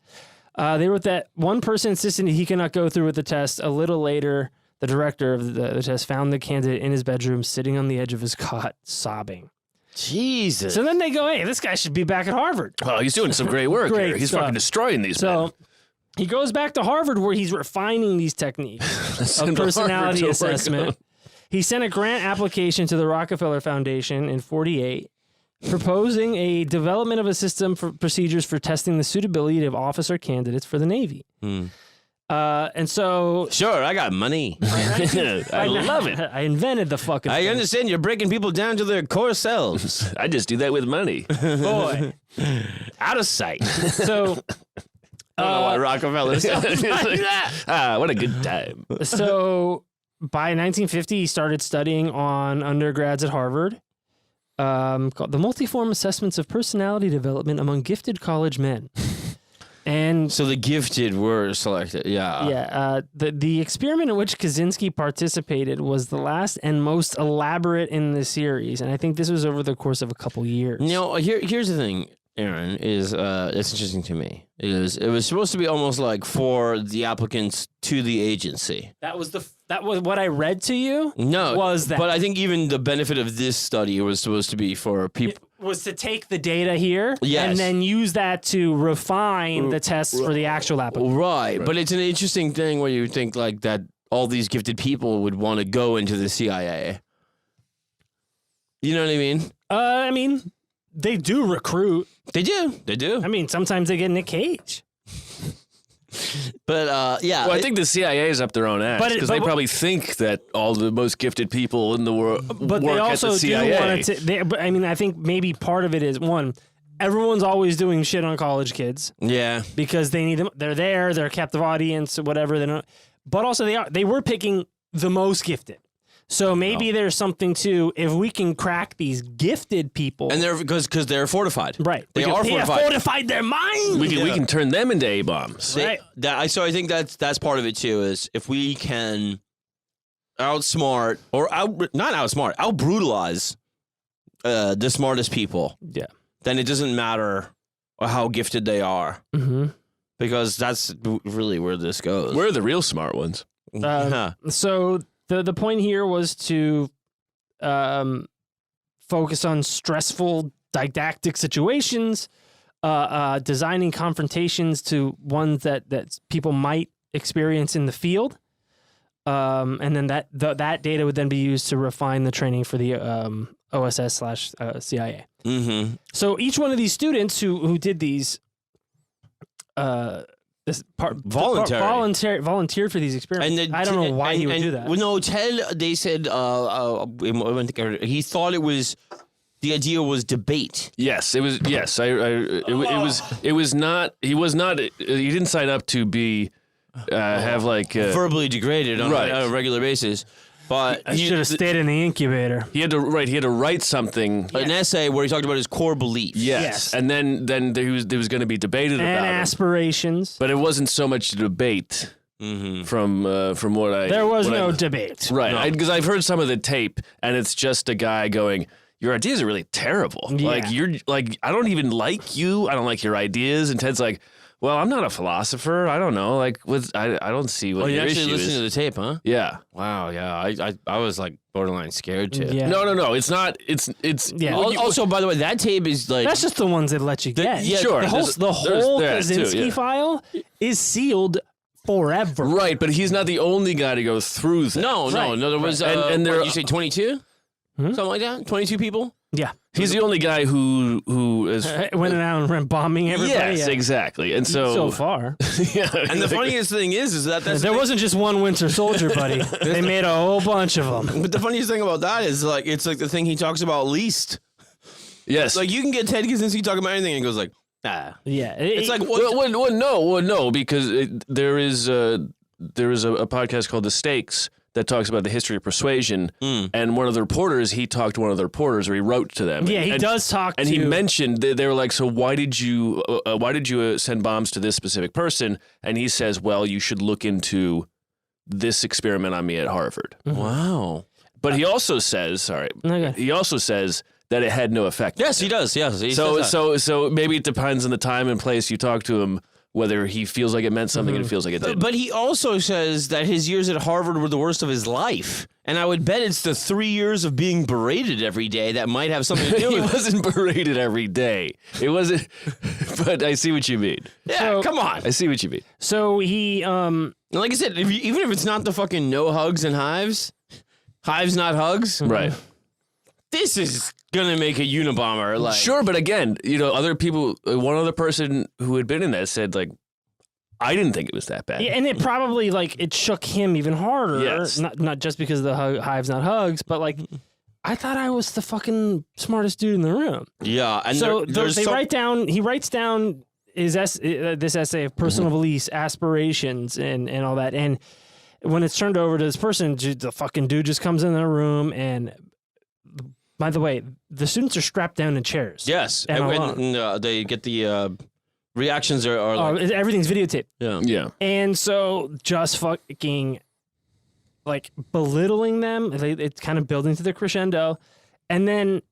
They wrote that one person insisted he cannot go through with the test. A little later, the director of the test found the candidate in his bedroom, sitting on the edge of his cot, sobbing. Jesus. So then they go, hey, this guy should be back at Harvard. Well, he's doing some great work Great here. He's stuff. fucking destroying these men. So he goes back to Harvard where he's refining these techniques of Send Harvard personality to work assessment. on- He sent a grant application to the Rockefeller Foundation in 1948, proposing a development of a system for procedures for testing the suitability of officer candidates for the Navy. And so Sure, I got money. I love it. I invented the fucking I thing. understand you're breaking people down to their core selves. I just do that with money. Boy. Out of sight. So I don't know why Rockefeller sounds like that. What a good time. So by 1950, he started studying on undergrads at Harvard, called the Multiform Assessments of Personality Development Among Gifted College Men. And So the gifted were selected. Yeah. the experiment in which Kaczynski participated was the last and most elaborate in the series, and I think this was over the course of a couple years. You know, here's the thing, Aaron, is it's interesting to me. It was supposed to be almost like for the applicants to the agency. That was what I read to you. No, Was that. But I think even the benefit of this study was supposed to be for people. Was to take the data here Yes. and then use that to refine the tests for the actual applicant. Right, but it's an interesting thing where you think like that all these gifted people would want to go into the CIA. You know what I mean? They do recruit. They do. I mean, sometimes they get Nick Cage. But yeah. Well, I think the CIA is up their own ass But because but they what- probably think that all the most gifted people in the world But work they at also the do CIA. want to. But I mean, I think maybe part of it is one. Everyone's always doing shit on college kids yeah. because they need them. They're there. They're a captive audience, whatever. They don't. But also, they were picking the most gifted. So maybe there's something to if we can crack these gifted people, And they're because they're fortified. right? They Because are they have fortified. fortified their minds. we can turn them into A-bombs. They- Right. So I think that's part of it too. Is if we can outsmart or out brutalize the smartest people, Yeah. then it doesn't matter how gifted they are, Mm-hmm. because that's really where this goes. We're the real smart ones. Yeah. So the point here was to focus on stressful didactic situations, designing confrontations to ones that people might experience in the field, and then that data would then be used to refine the training for the OSS/CIA. Mm-hmm. So each one of these students who did these. Volunteered for these experiments. And I don't know why he would do that. Well, no, they said he thought the idea was debate. Yes, it was. Yes, it was not. He was not. He didn't sign up to be have like Verbally degraded on Right. a regular basis. But I should have stayed in the incubator. He had to write something. an essay where he talked about his core beliefs. Yes. And then there was going to be debated And about it. aspirations. But it wasn't so much debate from what I There was what no I- debate. right because I've heard some of the tape and it's just a guy going, your ideas are really terrible. Yeah. Like you're like I don't even like you. I don't like your ideas. And Ted's like, well, I'm not a philosopher. I don't know. Like I don't see what Oh, you your actually issue listened is. to the tape, huh? Yeah. Wow, yeah. I was like borderline scared too. Yeah. No. It's not. It's. Yeah. Also, by the way, that tape is like That's just the ones that let you get. yeah, sure. The whole, There's- the whole there's that too, Kaczynski yeah. file is sealed forever. Right, but he's not the only guy to go through that. no. There was And there- you say 22, something like that. 22 people. Yeah. He's the only guy who is. Went around and bombing everybody. Yes, yeah. exactly. And So far. yeah, And the funniest thing is that that's There the wasn't just one Winter Soldier, buddy. They made a whole bunch of them. But the funniest thing about that is like it's like the thing he talks about least. yes. Like you can get Ted Kaczynski talking about anything, and he goes like, Yeah. it's like no, because there is a podcast called The Stakes that talks about the history of persuasion, and one of the reporters, he talked to one of the reporters, or he wrote to them. Yeah, he and, does talk and to... he mentioned they were like, so why did you send bombs to this specific person? And he says, well, you should look into this experiment on me at Harvard. wow. But he also says, Okay. he also says that it had no effect. Yes, he does. Yes, he So says that. so maybe it depends on the time and place you talk to him whether he feels like it meant something and it feels like it didn't. But he also says that his years at Harvard were the worst of his life. And I would bet it's the 3 years of being berated every day that might have something to do He with it. wasn't berated every day. It wasn't, but I see what you mean. Yeah, So- come on. I see what you mean. So he Like I said, even if it's not the fucking no hugs and hives not hugs, Right. this is gonna make a Unabomber. Like, Sure, but again, other people, one other person who had been in that said, like, I didn't think it was that bad. Yeah, and it probably it shook him even harder. Yes. Not just because of the hives, not hugs, but I thought I was the fucking smartest dude in the room. yeah, and So there's they some- write down. He writes down this essay of personal beliefs, aspirations, and all that. And when it's turned over to this person, the fucking dude just comes in the room. And by the way, the students are strapped down in chairs. Yes, And and they get the reactions are like, Everything's videotaped. yeah. Yeah. And so just fucking belittling them, it's kind of building to the crescendo. And then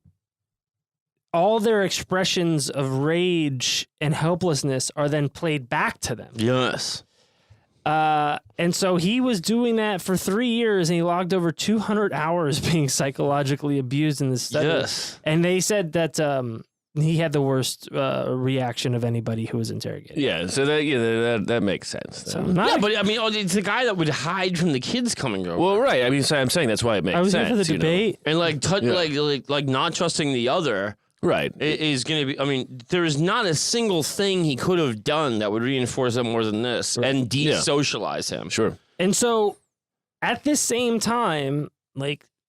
all their expressions of rage and helplessness are then played back to them. Yes. And so he was doing that for 3 years and he logged over 200 hours being psychologically abused in this study. Yes. And they said that he had the worst reaction of anybody who was interrogated. Yeah, so that makes sense. So then. not Yeah, but I mean, it's the guy that would hide from the kids coming over. Well, right. I mean, so I'm saying that's why it makes I was sense. here for the debate. And like not trusting the other Right. is going to be. I mean, there is not a single thing he could have done that would reinforce him more than this and de-socialize him. Sure. And so at this same time,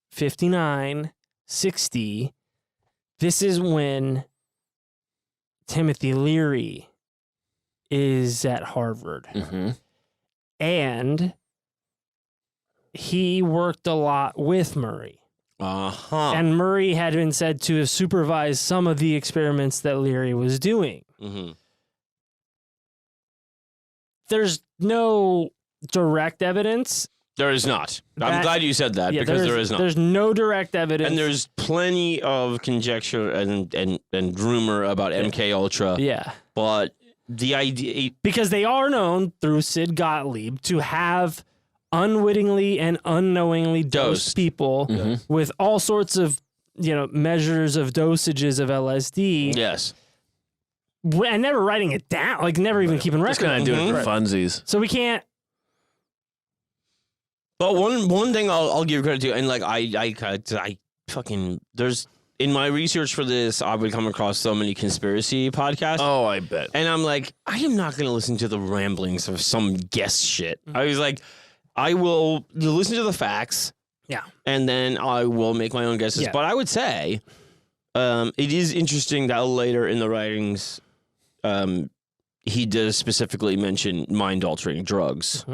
59, 60, this is when Timothy Leary is at Harvard. Mm-hmm. And he worked a lot with Murray. Uh-huh. And Murray had been said to have supervised some of the experiments that Leary was doing. Mm-hmm. There's no direct evidence. There is not. I'm glad you said that because there is not. There's no direct evidence. And there's plenty of conjecture and rumor about MK Ultra. Yeah. But the idea, Because they are known through Sid Gottlieb to have unwittingly and unknowingly dosed people with all sorts of, measures of dosages of LSD. yes. And never writing it down, never even keeping Just record. kind of doing it for funsies. So we can't. But one thing I'll give credit to, and I fucking there's in my research for this, I would come across so many conspiracy podcasts. Oh, I bet. And I'm like, I am not going to listen to the ramblings of some guest shit. I was like, I will listen to the facts. Yeah. And then I will make my own guesses. Yeah. But I would say it is interesting that later in the writings, he does specifically mention mind-altering drugs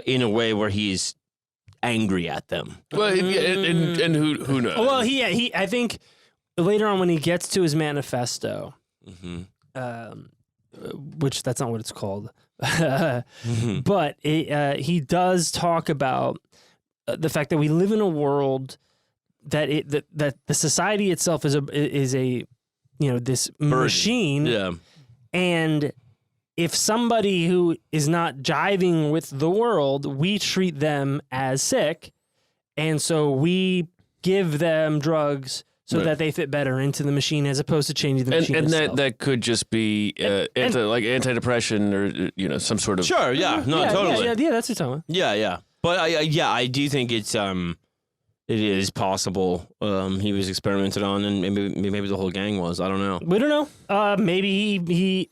in a way where he's angry at them. Well, and who knows? Well, he. I think later on when he gets to his manifesto, which that's not what it's called, but he does talk about the fact that we live in a world that that the society itself is a this machine, Yeah. and if somebody who is not jiving with the world, we treat them as sick, and so we give them drugs so that they fit better into the machine as opposed to changing the machine and itself. that could just be antidepressant or some sort of Sure, yeah. No, yeah, totally. Yeah, that's what you're talking about. Yeah. But I do think it is possible he was experimented on, and maybe the whole gang was. I don't know. We don't know. Maybe he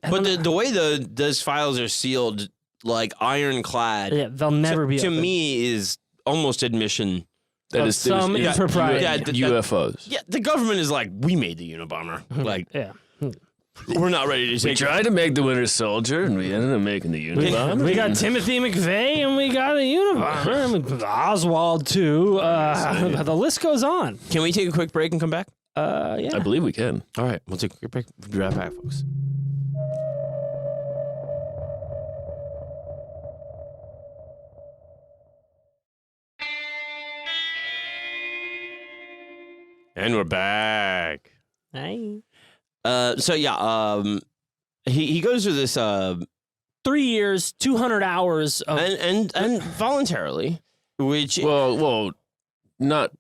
But the way those files are sealed, like ironclad, yeah, they'll never be to opened. me is almost admission. that of is some impropriety. Yeah, UFOs. Yeah, the government is like, we made the Unabomber. Like, Yeah. we're not ready to We take. tried to make the Winter Soldier, and we ended up making the Unabomber. We got Timothy McVeigh and we got a Unabomber. Oswald too. The list goes on. Can we take a quick break and come back? Yeah. I believe we can. All right, we'll take a quick break. We'll be right back, folks. And we're back. Hey. So yeah, he goes through this 3 years, 200 hours of and voluntarily, which well, not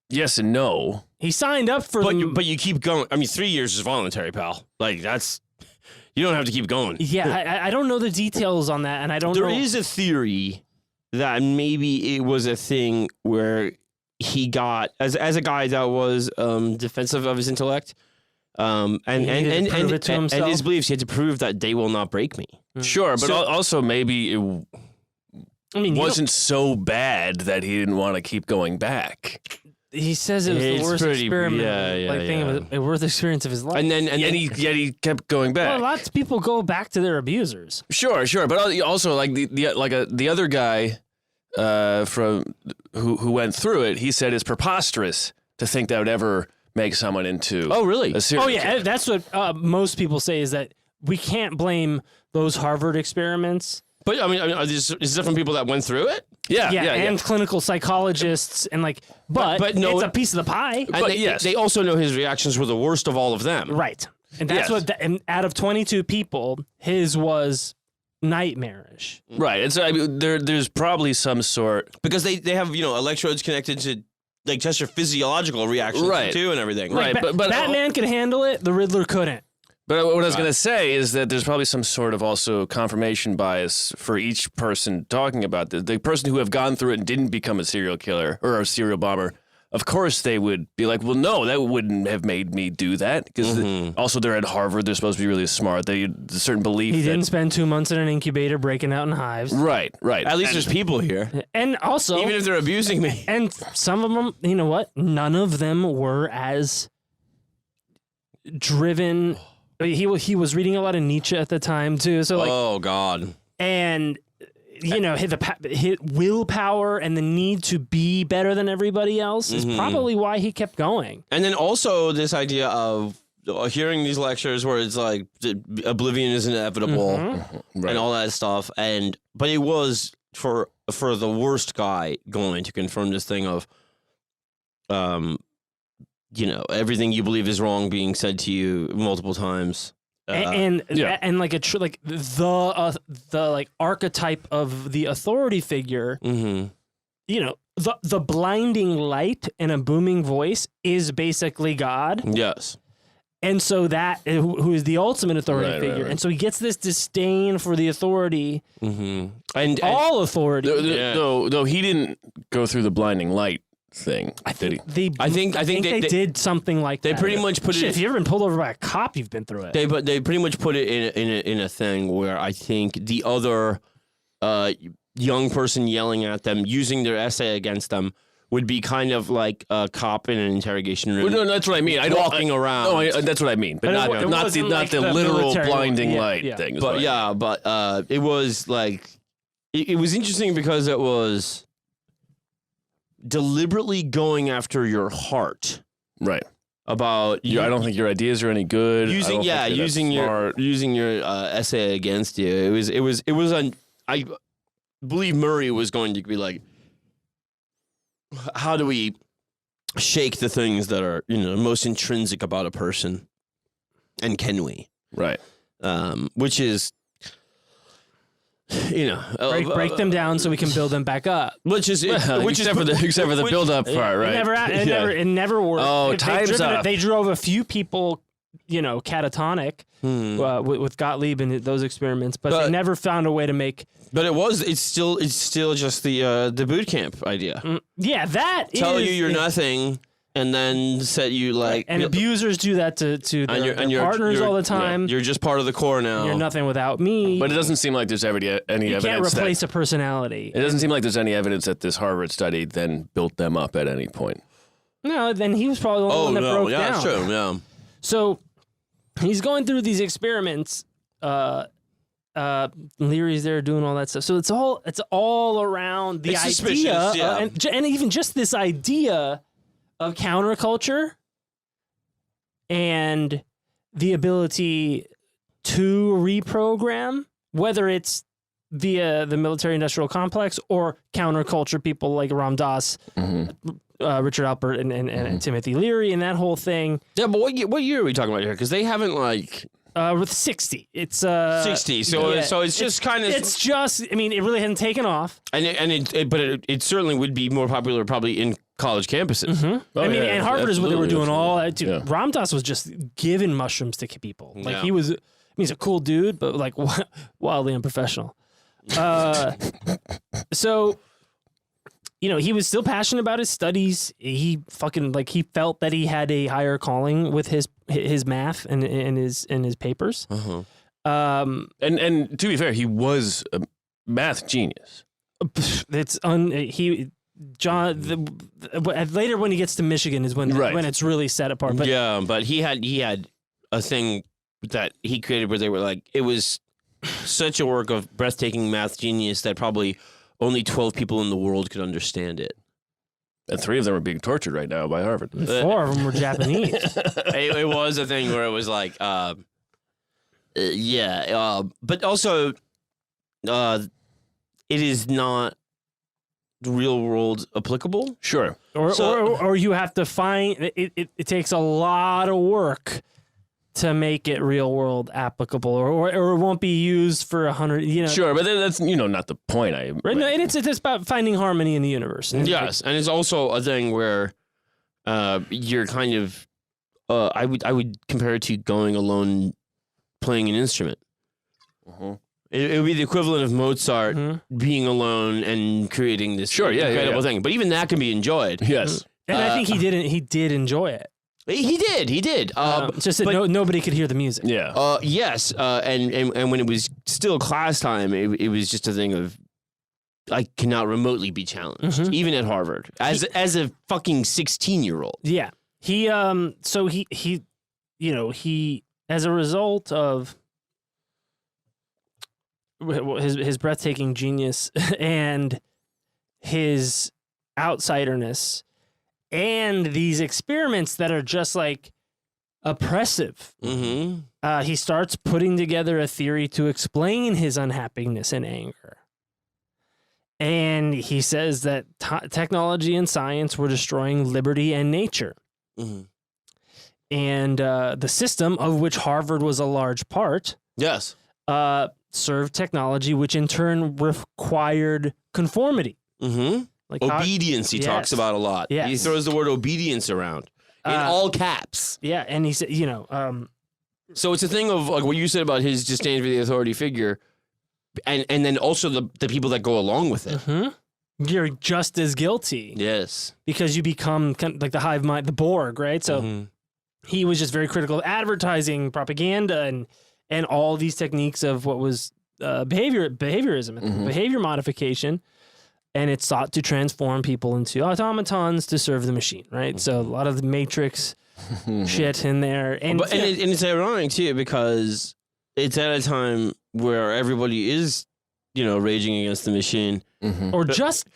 yes and no. he signed up for. but you keep going. I mean, 3 years is voluntary, pal. Like that's you don't have to keep going. Yeah, I don't know the details on that, and I don't know. There is a theory that maybe it was a thing where he got as a guy that was defensive of his intellect. And his beliefs, he had to prove that they will not break me. Sure, but also maybe it wasn't so bad that he didn't want to keep going back. He says it was the worst experiment, the worst experience of his life. And then he kept going back. Well, lots of people go back to their abusers. Sure, but also like the other guy from who went through it, he said it's preposterous to think that would ever make someone into a serial killer. That's what most people say is that we can't blame those Harvard experiments. But I mean, is different people that went through it? Yeah, clinical psychologists and but no, it's a piece of the pie. And they also know his reactions were the worst of all of them. Right, and that's and out of 22 people, his was nightmarish. Right, and so I mean, there's probably some sort because they have electrodes connected to. Like test your physiological reactions too and everything. Right, but Batman could handle it. The Riddler couldn't. But what I was going to say is that there's probably some sort of also confirmation bias for each person talking about this. The person who have gone through it and didn't become a serial killer or a serial bomber, of course they would be like, well, no, that wouldn't have made me do that. Because also they're at Harvard. They're supposed to be really smart. There's a certain belief he didn't spend 2 months in an incubator breaking out in hives. Right. At least there's people here. And also... Even if they're abusing me. And some of them, you know what? None of them were as driven... He was reading a lot of Nietzsche at the time, too. So oh, God. And... his willpower and the need to be better than everybody else is probably why he kept going. And then also this idea of hearing these lectures where it's like oblivion is inevitable and all that stuff. But it was for the worst guy going to confirm this thing of, everything you believe is wrong being said to you multiple times. And the archetype of the authority figure, the blinding light and a booming voice is basically God. Yes. And so that who is the ultimate authority figure. Right. And so he gets this disdain for the authority and all authority. Though he didn't go through the blinding light thing. I think they did something like that. They pretty much put it. If you've ever been pulled over by a cop, you've been through it. They pretty much put it in a thing where I think the other young person yelling at them, using their essay against them, would be kind of like a cop in an interrogation room. Well, no, that's what I mean. Walking around. No, that's what I mean. But not the literal blinding light thing. But it was like it was interesting because it was deliberately going after your heart, right? About I don't think your ideas are any good. Using your essay against you. It was I believe Murray was going to be like, how do we shake the things that are most intrinsic about a person, and can we? Right. Which is. Break them down so we can build them back up. Except for the build up part, right? It never worked. Oh, time's up. They drove a few people, catatonic with Gottlieb and those experiments, but they never found a way to make. But it's still just the boot camp idea. Yeah, that tell you're nothing. And then set you like... And abusers do that to their partners all the time. Yeah, you're just part of the core now. You're nothing without me. But it doesn't seem like there's any evidence. You can't replace a personality. It doesn't seem like there's any evidence that this Harvard study then built them up at any point. No, then he was probably the one that broke down. That's true, yeah. So he's going through these experiments. Leary's there doing all that stuff. So it's all around the idea. And even just this idea... of counterculture and the ability to reprogram, whether it's via the military-industrial complex or counterculture people like Ram Dass, Richard Alpert, and Timothy Leary, and that whole thing. Yeah, but what year are we talking about here? Because they haven't With 60. It's 60. So it's just kind of. It's just. I mean, it really hasn't taken off. But it certainly would be more popular probably in college campuses. Mm-hmm. I mean, and Harvard is what they were doing all that. Dude, Yeah. Ramdas was just giving mushrooms to people. Like Yeah. he was. I mean, he's a cool dude, but like wildly unprofessional. So. You know, he was still passionate about his studies. He he felt that he had a higher calling with his math and his papers. Uh-huh. Um, And to be fair, he was a math genius. it's later when he gets to Michigan is when it's really set apart. But Yeah, but he had a thing that he created where they were like, it was such a work of breathtaking math genius that probably only 12 people in the world could understand it. And 3 of them are being tortured right now by Harvard. 4 of them were Japanese. It was a thing where it was like, but also, it is not real world applicable. Sure. Or you have to find it takes a lot of work to make it real world applicable, or it won't be used for 100. You know, Sure, but that's not the point. right? No, it's about finding harmony in the universe. And Yes, and it's also a thing where you're kind of I would compare it to going alone playing an instrument. It would be the equivalent of Mozart being alone and creating this incredible thing. But even that can be enjoyed. Yes. And I think he did enjoy it. He did. It's just that nobody could hear the music. Yeah. Yes. And when it was still class time, it was just a thing of I cannot remotely be challenged, even at Harvard, as a fucking 16-year-old. Yeah. He as a result of his breathtaking genius and his outsiderness and these experiments that are just like oppressive. Mm-hmm. He starts putting together a theory to explain his unhappiness and anger. And he says that technology and science were destroying liberty and nature. Mm-hmm. And the system, of which Harvard was a large part, Yes. served technology, which in turn required conformity. Mm-hmm. Like Obedience he talks about a lot. Yes. He throws the word obedience around in all caps. Yeah, and he said, So it's a thing of like what you said about his disdain for the authority figure, and then also the people that go along with it. You're just as guilty. Yes. Because you become kind of like the hive mind, the Borg, right? So he was just very critical of advertising, propaganda, and all these techniques of what was behaviorism, behavior modification. And it sought to transform people into automatons to serve the machine, right? So a lot of the Matrix shit in there. And it's ironic, too, because it's at a time where everybody is, raging against the machine. Or just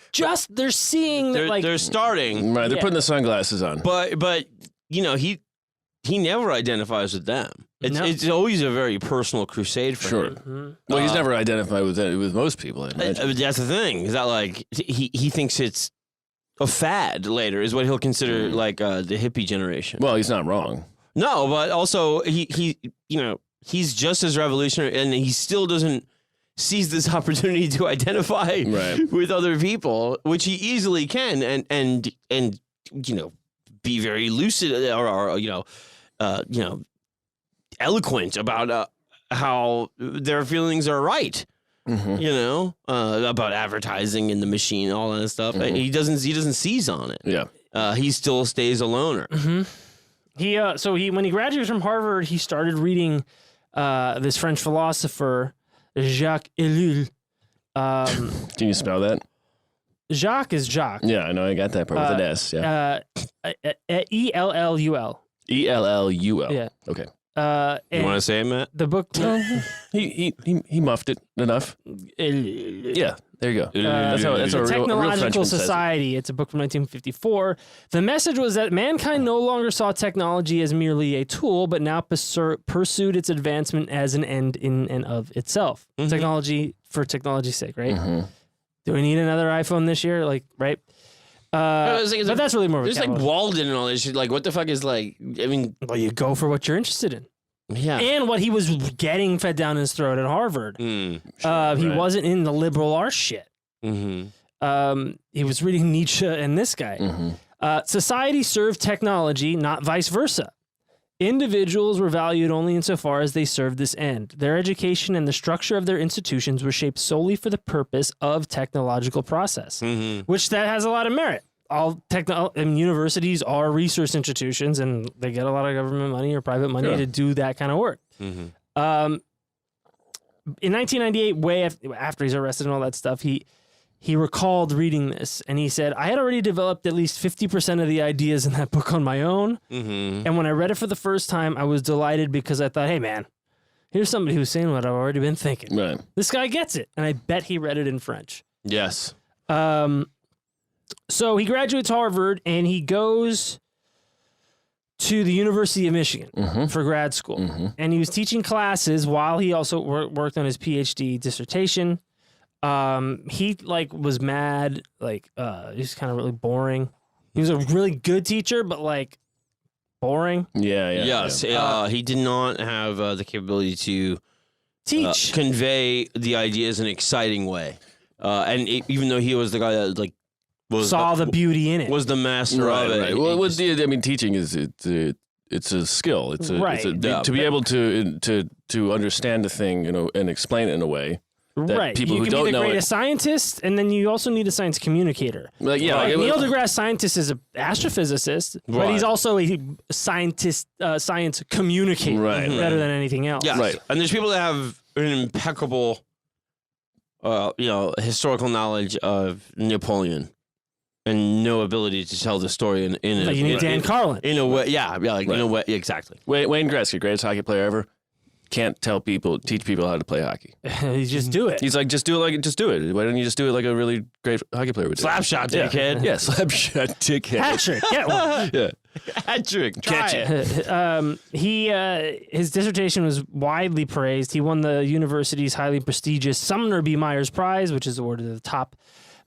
they're seeing that, like... They're starting. Right, they're putting the sunglasses on. But he never identifies with them. It's always a very personal crusade for him. Well, he's never identified with most people. That's the thing. Is that like he thinks it's a fad later is what he'll consider like the hippie generation. Well, he's not wrong. No, but also he's just as revolutionary, and he still doesn't seize this opportunity to identify with other people, which he easily can, and be very lucid or eloquent about how their feelings are right. About advertising in the machine, all that stuff. He doesn't seize on it. Yeah. He still stays a loner. When he graduated from Harvard, he started reading this French philosopher Jacques Ellul. Can you spell that? Jacques is Jacques. Yeah, I know. I got that part with an S. Yeah. Ellul. Ellul. Yeah. Okay. You want to say it, Matt? The book. He muffed it enough. Yeah, there you go. That's a real Technological Frenchman Society. It's a book from 1954. The message was that mankind no longer saw technology as merely a tool, but now pursued its advancement as an end in and of itself. Technology for technology's sake, right? Do we need another iPhone this year? Like, right? But that's really more of a There's like Walden and all this shit. Like, what the fuck is like, I mean... Well, you go for what you're interested in. Yeah. and what he was getting fed down his throat at Harvard. He wasn't in the liberal arts shit. Mm-hmm. He was reading Nietzsche and this guy. Society served technology, not vice versa. Individuals were valued only insofar as they served this end. Their education and the structure of their institutions were shaped solely for the purpose of technological process, which that has a lot of merit. All universities are research institutions, and they get a lot of government money or private money to do that kind of work. In 1998, way after he's arrested and all that stuff, he recalled reading this, and he said, I had already developed at least 50% of the ideas in that book on my own. And when I read it for the first time, I was delighted because I thought, hey, man, here's somebody who's saying what I've already been thinking. Right. This guy gets it. And I bet he read it in French. Yes. So he graduates Harvard, and he goes to the University of Michigan for grad school. And he was teaching classes while he also worked on his PhD dissertation. He was mad, he was kind of really boring. He was a really good teacher, but boring. Yes. He did not have the capability to Teach. convey the ideas in an exciting way. And even though he was the guy that saw the beauty in it. Was the master of it. Right. Well, teaching is it's a skill. It's to be able to understand a thing, and explain it in a way. That people you who can don't be the know greatest scientist, and then you also need a science communicator. Neil deGrasse Scientist is an astrophysicist, but he's also a science communicator better than anything else. Yes. Right. And there's people that have an impeccable, historical knowledge of Napoleon and no ability to tell the story in a you need Dan Carlin. In a way, in a way, exactly. Wayne Gretzky, greatest hockey player ever. Can't teach people how to play hockey. You just do it. He's like, just do it. Why don't you just do it like a really great hockey player would do? Slapshot, dickhead. Yeah, slapshot, dickhead. Patrick, get one. Yeah. Patrick, catch it. His dissertation was widely praised. He won the university's highly prestigious Sumner B. Myers Prize, which is awarded the top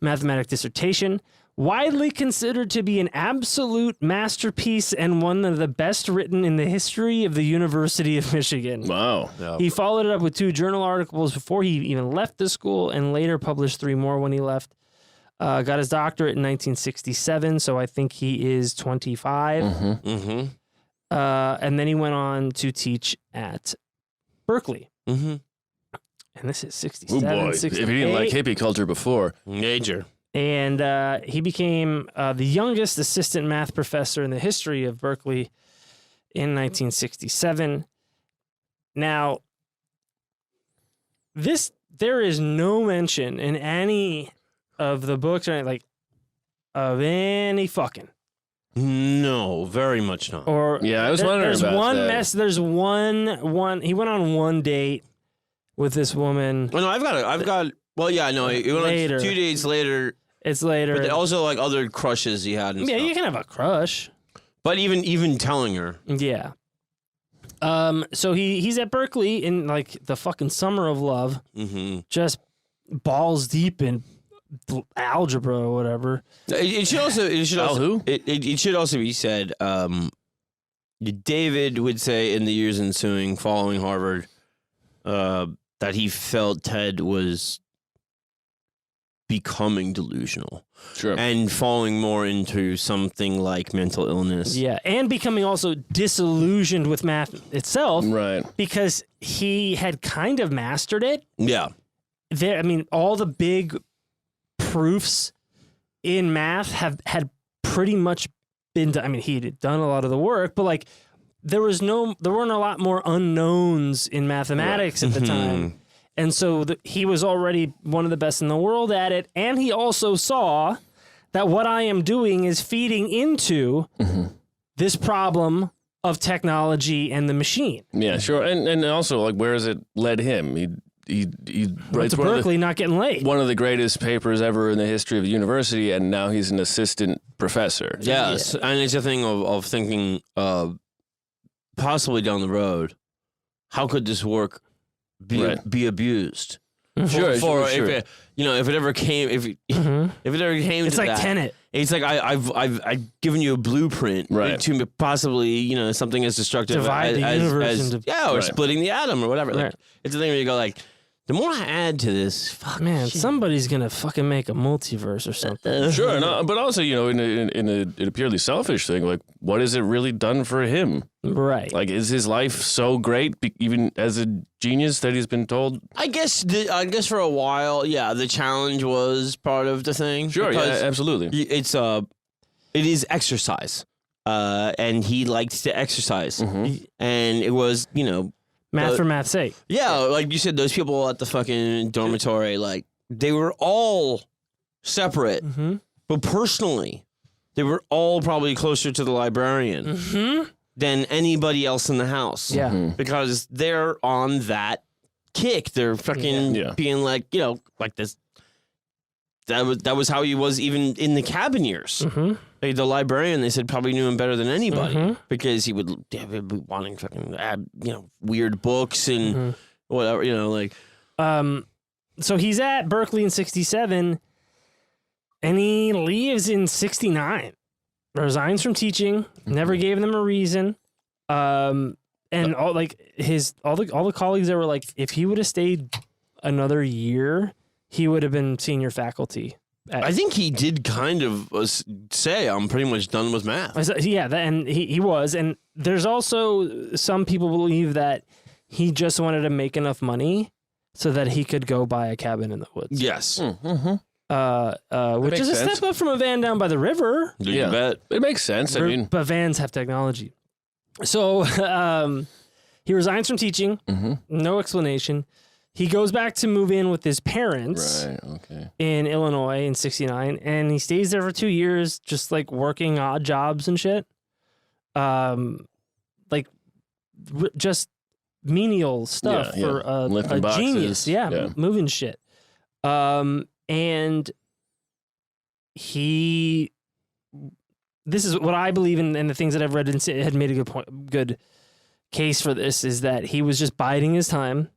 mathematic dissertation. Widely considered to be an absolute masterpiece and one of the best written in the history of the University of Michigan. Wow. Yeah. He followed it up with 2 journal articles before he even left the school, and later published 3 more when he left. Got his doctorate in 1967, so I think he is 25. And then he went on to teach at Berkeley. And this is 67, Oh boy, 68. if he didn't like hippie culture before. Major. And he became the youngest assistant math professor in the history of Berkeley in 1967. Now, there is no mention in any of the books of any fucking. No, very much not. Or I was wondering there's about one that. mess. There's one. He went on one date with this woman. Well, no, I've got. Well, yeah, no. He went Later. on 2 days later. It's later. But also other crushes he had. And yeah, stuff. you can have a crush. But even telling her. Yeah. So he's at Berkeley in the fucking summer of love, just balls deep in algebra or whatever. It should also be said. David would say in the years ensuing, following Harvard, that he felt Ted was becoming delusional. Sure. And falling more into something like mental illness. Yeah, and becoming also disillusioned with math itself. Right. Because he had kind of mastered it. Yeah. All the big proofs in math had pretty much been done. He had done a lot of the work, but there weren't a lot more unknowns in mathematics at the time. And so he was already one of the best in the world at it. And he also saw that what I am doing is feeding into this problem of technology and the machine. Yeah, sure. And also, where has it led him? He went to Berkeley, not getting late. One of the greatest papers ever in the history of the university, and now he's an assistant professor. Yes, yeah. And it's a thing of thinking possibly down the road, how could this work be abused? Sure. If it ever came, if it ever came, It's to like that, Tenet. It's like I've given you a blueprint Right. to possibly something as destructive Divide the universe into- or Right. splitting the atom or whatever. Like, Right. it's a thing where you go like, the more I add to this, fuck Man, shit. somebody's gonna fucking make a multiverse or something. Sure, but also in a purely selfish thing, like what has it really done for him? Right. Like, is his life so great, even as a genius, that he's been told? I guess for a while, the challenge was part of the thing. Sure, because absolutely. it is exercise, and he liked to exercise, and it was Math for math's sake. yeah, like you said, those people at the fucking dormitory, like they were all separate, but personally, they were all probably closer to the librarian than anybody else in the house. Yeah. Because they're on that kick. They're fucking being like, like this. That was how he was even in the cabin years. Like the librarian, they said, probably knew him better than anybody because he would be wanting fucking weird books and whatever, like. So he's at Berkeley in 1967, and he leaves in 1969. Resigns from teaching. Never gave them a reason. And all the colleagues that were like, if he would have stayed another year, he would have been senior faculty. I think he did kind of say, I'm pretty much done with math. And he was. And there's also some people believe that he just wanted to make enough money so that he could go buy a cabin in the woods. Yes. Which is a step up from a van down by the river. You bet. It makes sense. But vans have technology. So he resigns from teaching. No explanation. He goes back to move in with his parents in Illinois in 1969, and he stays there for 2 years, just like working odd jobs and shit. Just menial stuff for a genius. Moving shit. And this is what I believe in, and the things that I've read and had made a good case for this is that he was just biding his time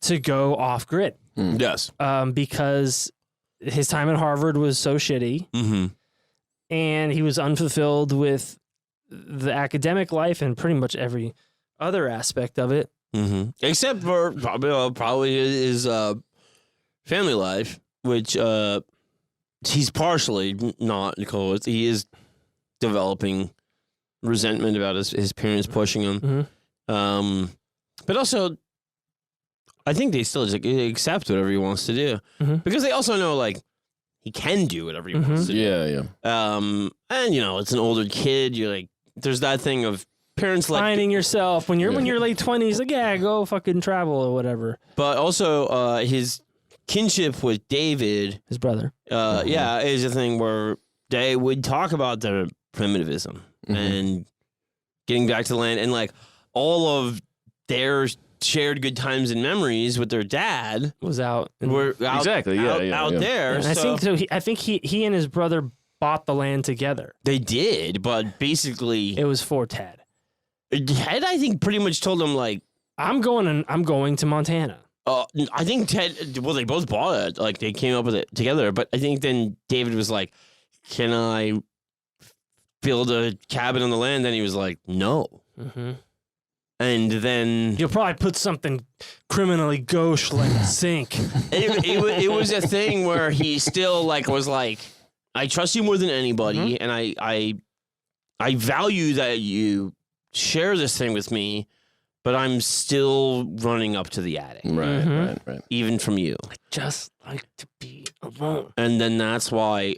to go off grid. Yes. Because his time at Harvard was so shitty, and he was unfulfilled with the academic life and pretty much every other aspect of it. Except for probably his family life, which he's partially not close. He is developing resentment about his parents pushing him. But also, I think they still just accept whatever he wants to do because they also know like he can do whatever he wants to do. Yeah. And it's an older kid. You're like, there's that thing of parents like finding yourself when you're late 20s, like go fucking travel or whatever. But also, his kinship with David, his brother, is a thing where they would talk about their primitivism and getting back to the land, and like all of their shared good times and memories with their dad was out. Were out, out there. And I think he and his brother bought the land together. They did, but basically it was for Ted. Ted, I think, pretty much told him like, I'm going to Montana. I think Ted, well, they both bought it. Like, they came up with it together. But I think then David was like, can I build a cabin on the land? And he was like, no. And then... You'll probably put something criminally gauche like a sink. It was a thing where he still was like, I trust you more than anybody. And I value that you share this thing with me. But I'm still running up to the attic. Right. Even from you. I just like to be alone. And then that's why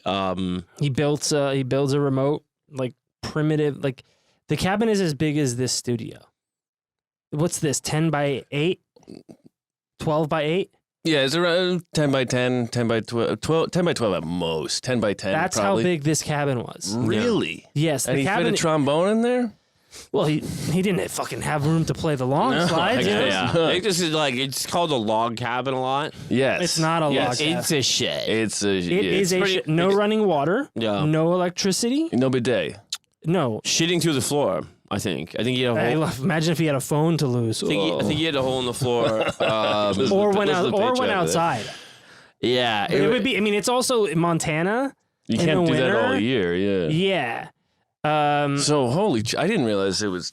he builds a remote, like primitive, like the cabin is as big as this studio. What's this? 10 by 8? 12 by 8? Yeah, it's around 10 by 10, 10 by 12, 10 by 12 at most. 10 by 10. That's probably. how big this cabin was. Really? Yes. And the he cabin fit a trombone in there? Well, he didn't fucking have room to play the long slides. It's called a log cabin a lot. Yes. It's not a log cabin. It's a shed. It is a shed. No running water. Yeah. No electricity. No bidet. No. Shitting through the floor. I think he had a hole. Imagine if he had a phone to lose. I think he had a hole in the floor. Or went outside. Yeah, It would be. I mean, it's also in Montana. You can't do that all year. Yeah. So I didn't realize it was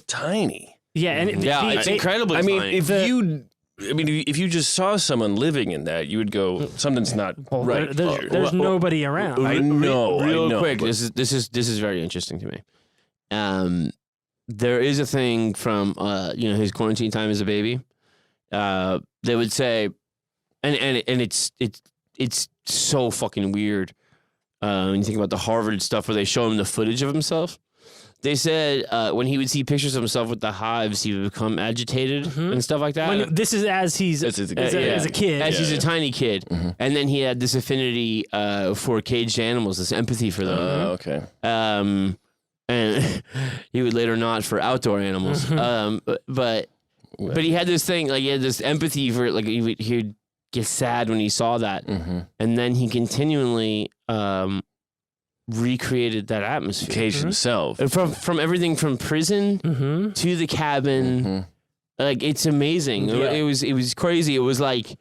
tiny. Yeah, and it's incredibly. I mean, tiny. if you just saw someone living in that, you would go, something's not right. There's nobody around. I know. Real quick, this is very interesting to me. There is a thing from his quarantine time as a baby. They would say, and it's so fucking weird. When you think about the Harvard stuff where they show him the footage of himself. They said when he would see pictures of himself with the hives, he would become agitated and stuff like that. This is as he's as a kid. As he's a tiny kid. Mm-hmm. And then he had this affinity for caged animals, this empathy for them. Okay. And he would later not for outdoor animals. But he had this thing, like he had this empathy for it. Like he would get sad when he saw that. Mm-hmm. And then he continually... recreated that atmosphere. Caged himself. From everything from prison to the cabin. Like, it's amazing. Yeah. It was crazy. It was like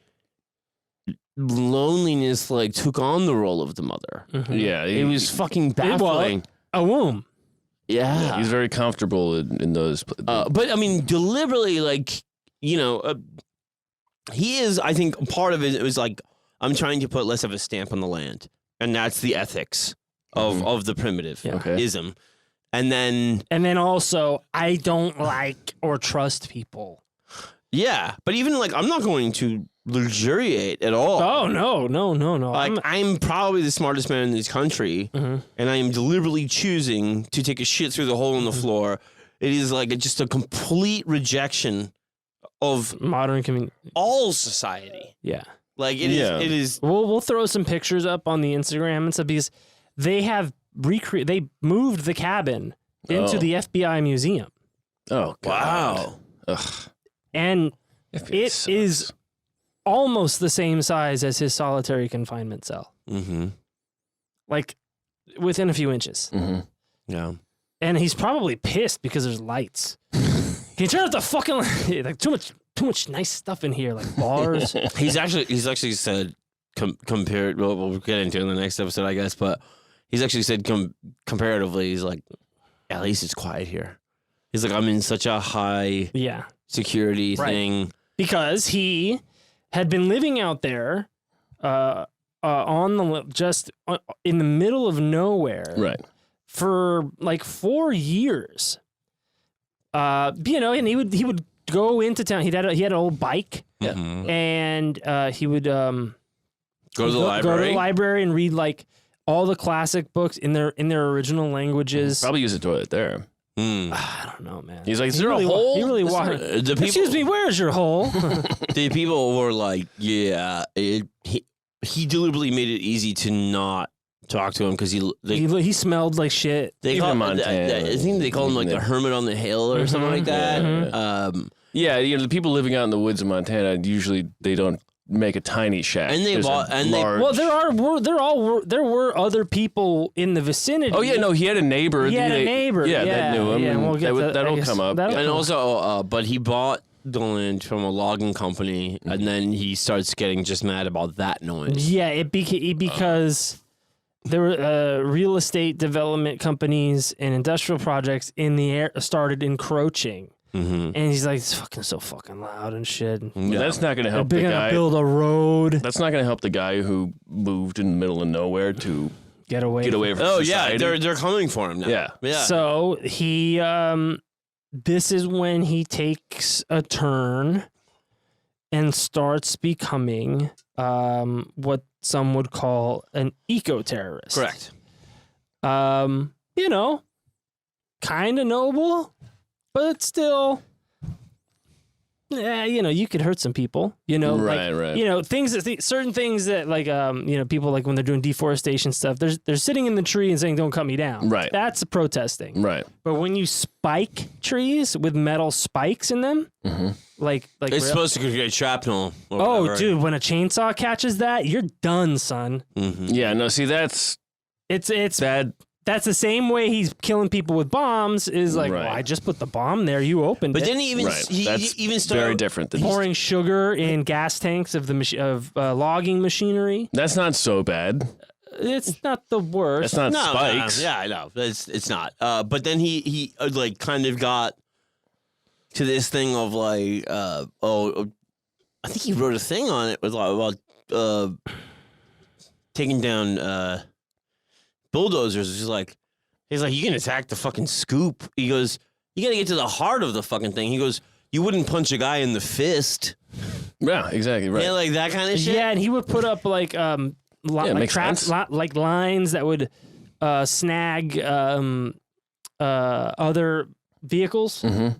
loneliness like took on the role of the mother. Yeah. It was fucking baffling. A womb. Yeah. He's very comfortable in those. But I mean, deliberately, like, he is, I think part of it was like, I'm trying to put less of a stamp on the land. And that's the ethics of the primitivism. And then also, I don't like or trust people. Yeah, but even like, I'm not going to luxuriate at all. Oh, no. Like, I'm probably the smartest man in this country, and I am deliberately choosing to take a shit through the hole in the floor. It is like just a complete rejection of modern community, all society. Yeah. Like, it is. We'll throw some pictures up on the Instagram and stuff because they have they moved the cabin into the FBI museum. Oh, God. Wow. Ugh. And it is almost the same size as his solitary confinement cell. Mm-hmm. Like, within a few inches. Mm-hmm. Yeah. And he's probably pissed because there's lights. Can you turn off the fucking light? Like, too much nice stuff in here, like bars. He's actually said compared. Well, we'll get into it in the next episode, I guess. But he's actually said comparatively, he's like, at least it's quiet here. He's like, I'm in such a high security thing because he had been living out there, just in the middle of nowhere, right, for like 4 years. And he would go into town. He had an old bike, and he would go to the library and read like all the classic books in their original languages. Probably use a toilet there. I don't know, man. He's like, is there a hole? He really wanted. Excuse me, where's your hole? The people were like, yeah. He deliberately made it easy to not talk to him because he smelled like shit. They call him, I think they call him like the hermit on the hill or something like that. The people living out in the woods of Montana usually they don't make a tiny shack. And there were other people in the vicinity. Oh yeah, no, he had a neighbor. He had a neighbor. Yeah, that knew him. Yeah, that'll come up. And also, but he bought the land from a logging company, and then he starts getting just mad about that noise. Yeah, because there were real estate development companies and industrial projects in the air started encroaching. And he's like, it's fucking so fucking loud and shit. Yeah. That's not going to help the guy. They're going to build a road. That's not going to help the guy who moved in the middle of nowhere to get away from society. They're coming for him now. Yeah. So he, this is when he takes a turn and starts becoming what some would call an eco-terrorist. Correct. Kind of noble. But still, you could hurt some people, right. Certain things that like, people like when they're doing deforestation stuff, they're sitting in the tree and saying, don't cut me down. Right. That's protesting. Right. But when you spike trees with metal spikes in them, like it's supposed to create shrapnel. Dude, when a chainsaw catches that, you're done, son. Yeah, no, see, it's bad. That's the same way he's killing people with bombs. Is like, Right. well, I just put the bomb there. You opened But it. then he even Right. he That's even started very different than pouring sugar in gas tanks of the logging machinery. That's not so bad. It's not the worst. That's not spikes. Yeah, I know. It's not. But then he like kind of got to this thing of like, I think he wrote a thing on it with about taking down bulldozers. He's like, you can attack the fucking scoop. He goes, you got to get to the heart of the fucking thing. He goes, you wouldn't punch a guy in the fist. Yeah, exactly. Right. Yeah, like that kind of shit. Yeah, and he would put up like like makes traps, sense. like lines that would snag other vehicles. Mm-hmm.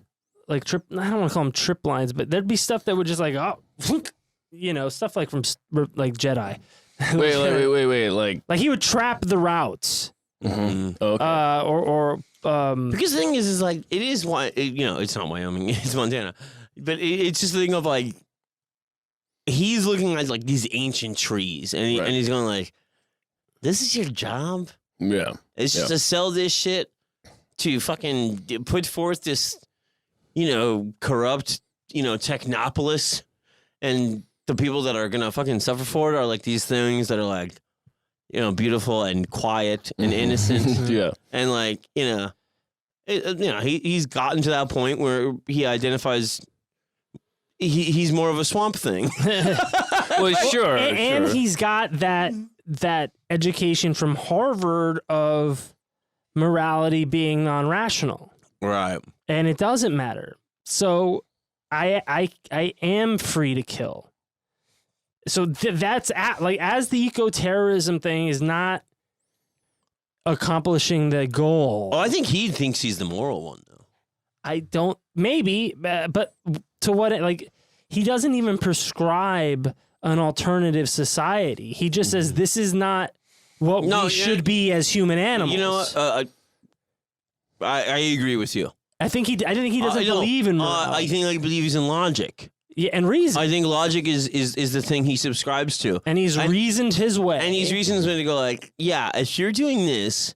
Like I don't want to call them trip lines, but there'd be stuff that would just like stuff like from like Jedi. Wait. Like he would trap the routes, Mm-hmm. Okay. or Because the thing is like it is why it's not Wyoming, it's Montana, but it's just the thing of like he's looking at like these ancient trees, and he's going like, this is your job. Yeah. It's just to sell this shit, to fucking put forth this, corrupt, technopolis, and the people that are gonna fucking suffer for it are like these things that are like, beautiful and quiet and innocent. Yeah. And like, he's gotten to that point where he identifies he's more of a swamp thing. Well, sure. and he's got that education from Harvard of morality being non-rational. Right. And it doesn't matter. So I am free to kill. So that's as the eco-terrorism thing is not accomplishing the goal. Oh, I think he thinks he's the moral one, though. I don't, maybe, but to what, he doesn't even prescribe an alternative society. He just says this is not what we should be as human animals. You know what? I agree with you. I think he doesn't believe in morality. I think he believes in logic. Yeah, and reason. I think logic is the thing he subscribes to. And he's reasoned his way. And he's reasoned his way to go like, yeah, if you're doing this,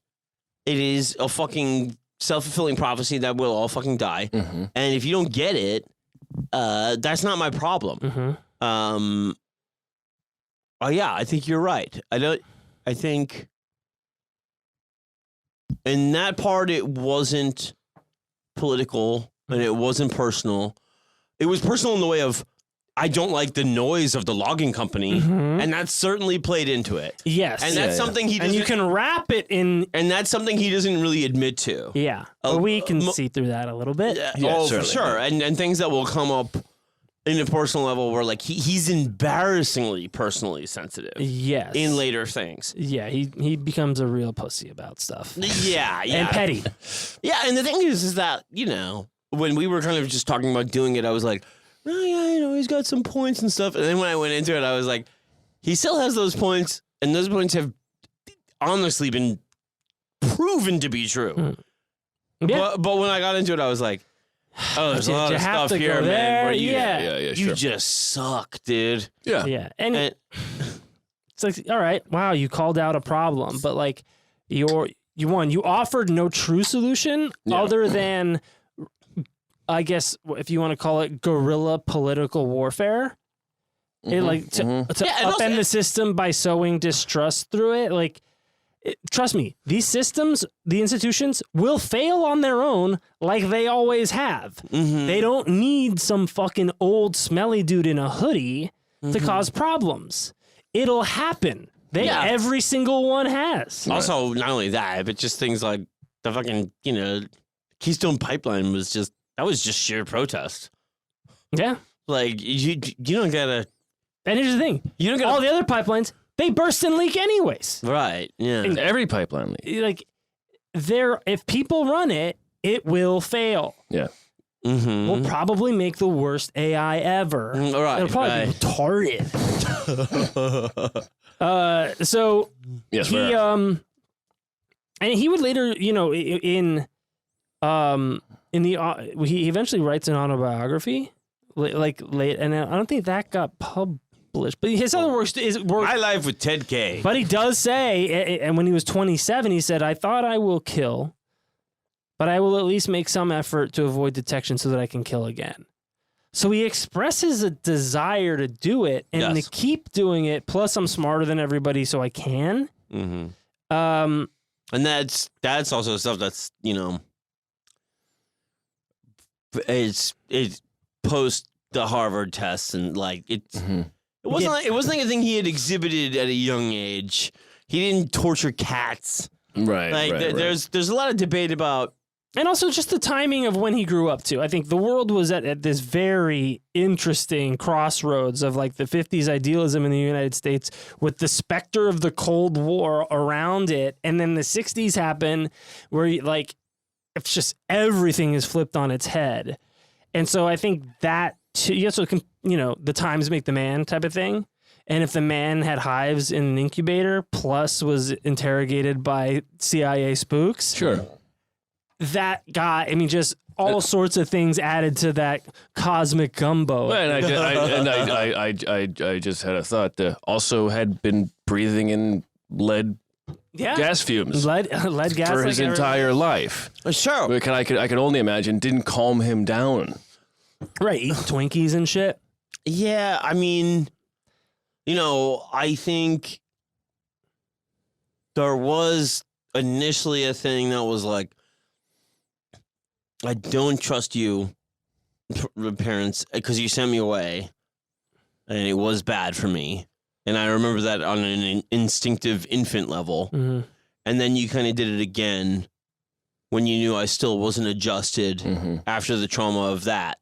it is a fucking self-fulfilling prophecy that we'll all fucking die. Mm-hmm. And if you don't get it, that's not my problem. Mm-hmm. Yeah, I think you're right. I think in that part it wasn't political and it wasn't personal. It was personal in the way of I don't like the noise of the logging company, and that certainly played into it. Yes. And that's something he doesn't, and you can wrap it in. and that's something he doesn't really admit to. Yeah. But we can see through that a little bit. Yeah, Yeah, for certainly. sure. And things that will come up in a personal level where like he's embarrassingly personally sensitive Yes. in later things. Yeah, he becomes a real pussy about stuff. Yeah. And petty. Yeah, and the thing is that, when we were kind of just talking about doing it, I was like, oh, yeah, he's got some points and stuff. And then when I went into it, I was like, he still has those points, and those points have honestly been proven to be true. Yeah. But when I got into it, I was like, oh, there's a lot You of have stuff to here, go man. there, Where you, yeah. you sure. just suck, dude. Yeah. Yeah. And And it's like, all right, wow, you called out a problem, but like you offered no true solution other than, I guess, if you want to call it guerrilla political warfare. It to upend the system by sowing distrust through it. Like, trust me, these systems, the institutions will fail on their own like they always have. They don't need some fucking old smelly dude in a hoodie to cause problems. It'll happen. Every single one has. also, not only that, but just things like the fucking, Keystone Pipeline was just sheer protest. Yeah. Like, you don't gotta... And here's the thing. You don't gotta... All the other pipelines, they burst and leak anyways. Right, yeah. And every pipeline leak. Like, if people run it, it will fail. Yeah. We'll probably make the worst AI ever. Right, It'll probably be retarded. So Yes, he and he would later, in he eventually writes an autobiography, and I don't think that got accomplish. But his other work is My Life with Ted K. But he does say, and when he was 27, he said, "I thought I will kill, but I will at least make some effort to avoid detection so that I can kill again." So he expresses a desire to do it and to keep doing it. Plus, I'm smarter than everybody, so I can. Mm-hmm. And that's also stuff that's, you know, it's post the Harvard tests, and like it wasn't like a thing he had exhibited at a young age. He didn't torture cats. Right. Like right. there's a lot of debate about. And also just the timing of when he grew up, too. I think the world was at this very interesting crossroads of, like, the 50s idealism in the United States with the specter of the Cold War around it. And then the 60s happen where, like, it's just everything is flipped on its head. And so I think that, you know, the times make the man type of thing. And if the man had hives in an incubator plus was interrogated by CIA spooks. Sure. That guy, I mean, just all sorts of things added to that cosmic gumbo. And I just had a thought that also had been breathing in lead gas fumes lead gas for his entire life. Sure. I could only imagine didn't calm him down. Right, eating Twinkies and shit. Yeah, I mean, you know, I think there was initially a thing that was like, I don't trust you, parents, because you sent me away, and it was bad for me. And I remember that on an instinctive infant level. Mm-hmm. And then you kind of did it again when you knew I still wasn't adjusted after the trauma of that.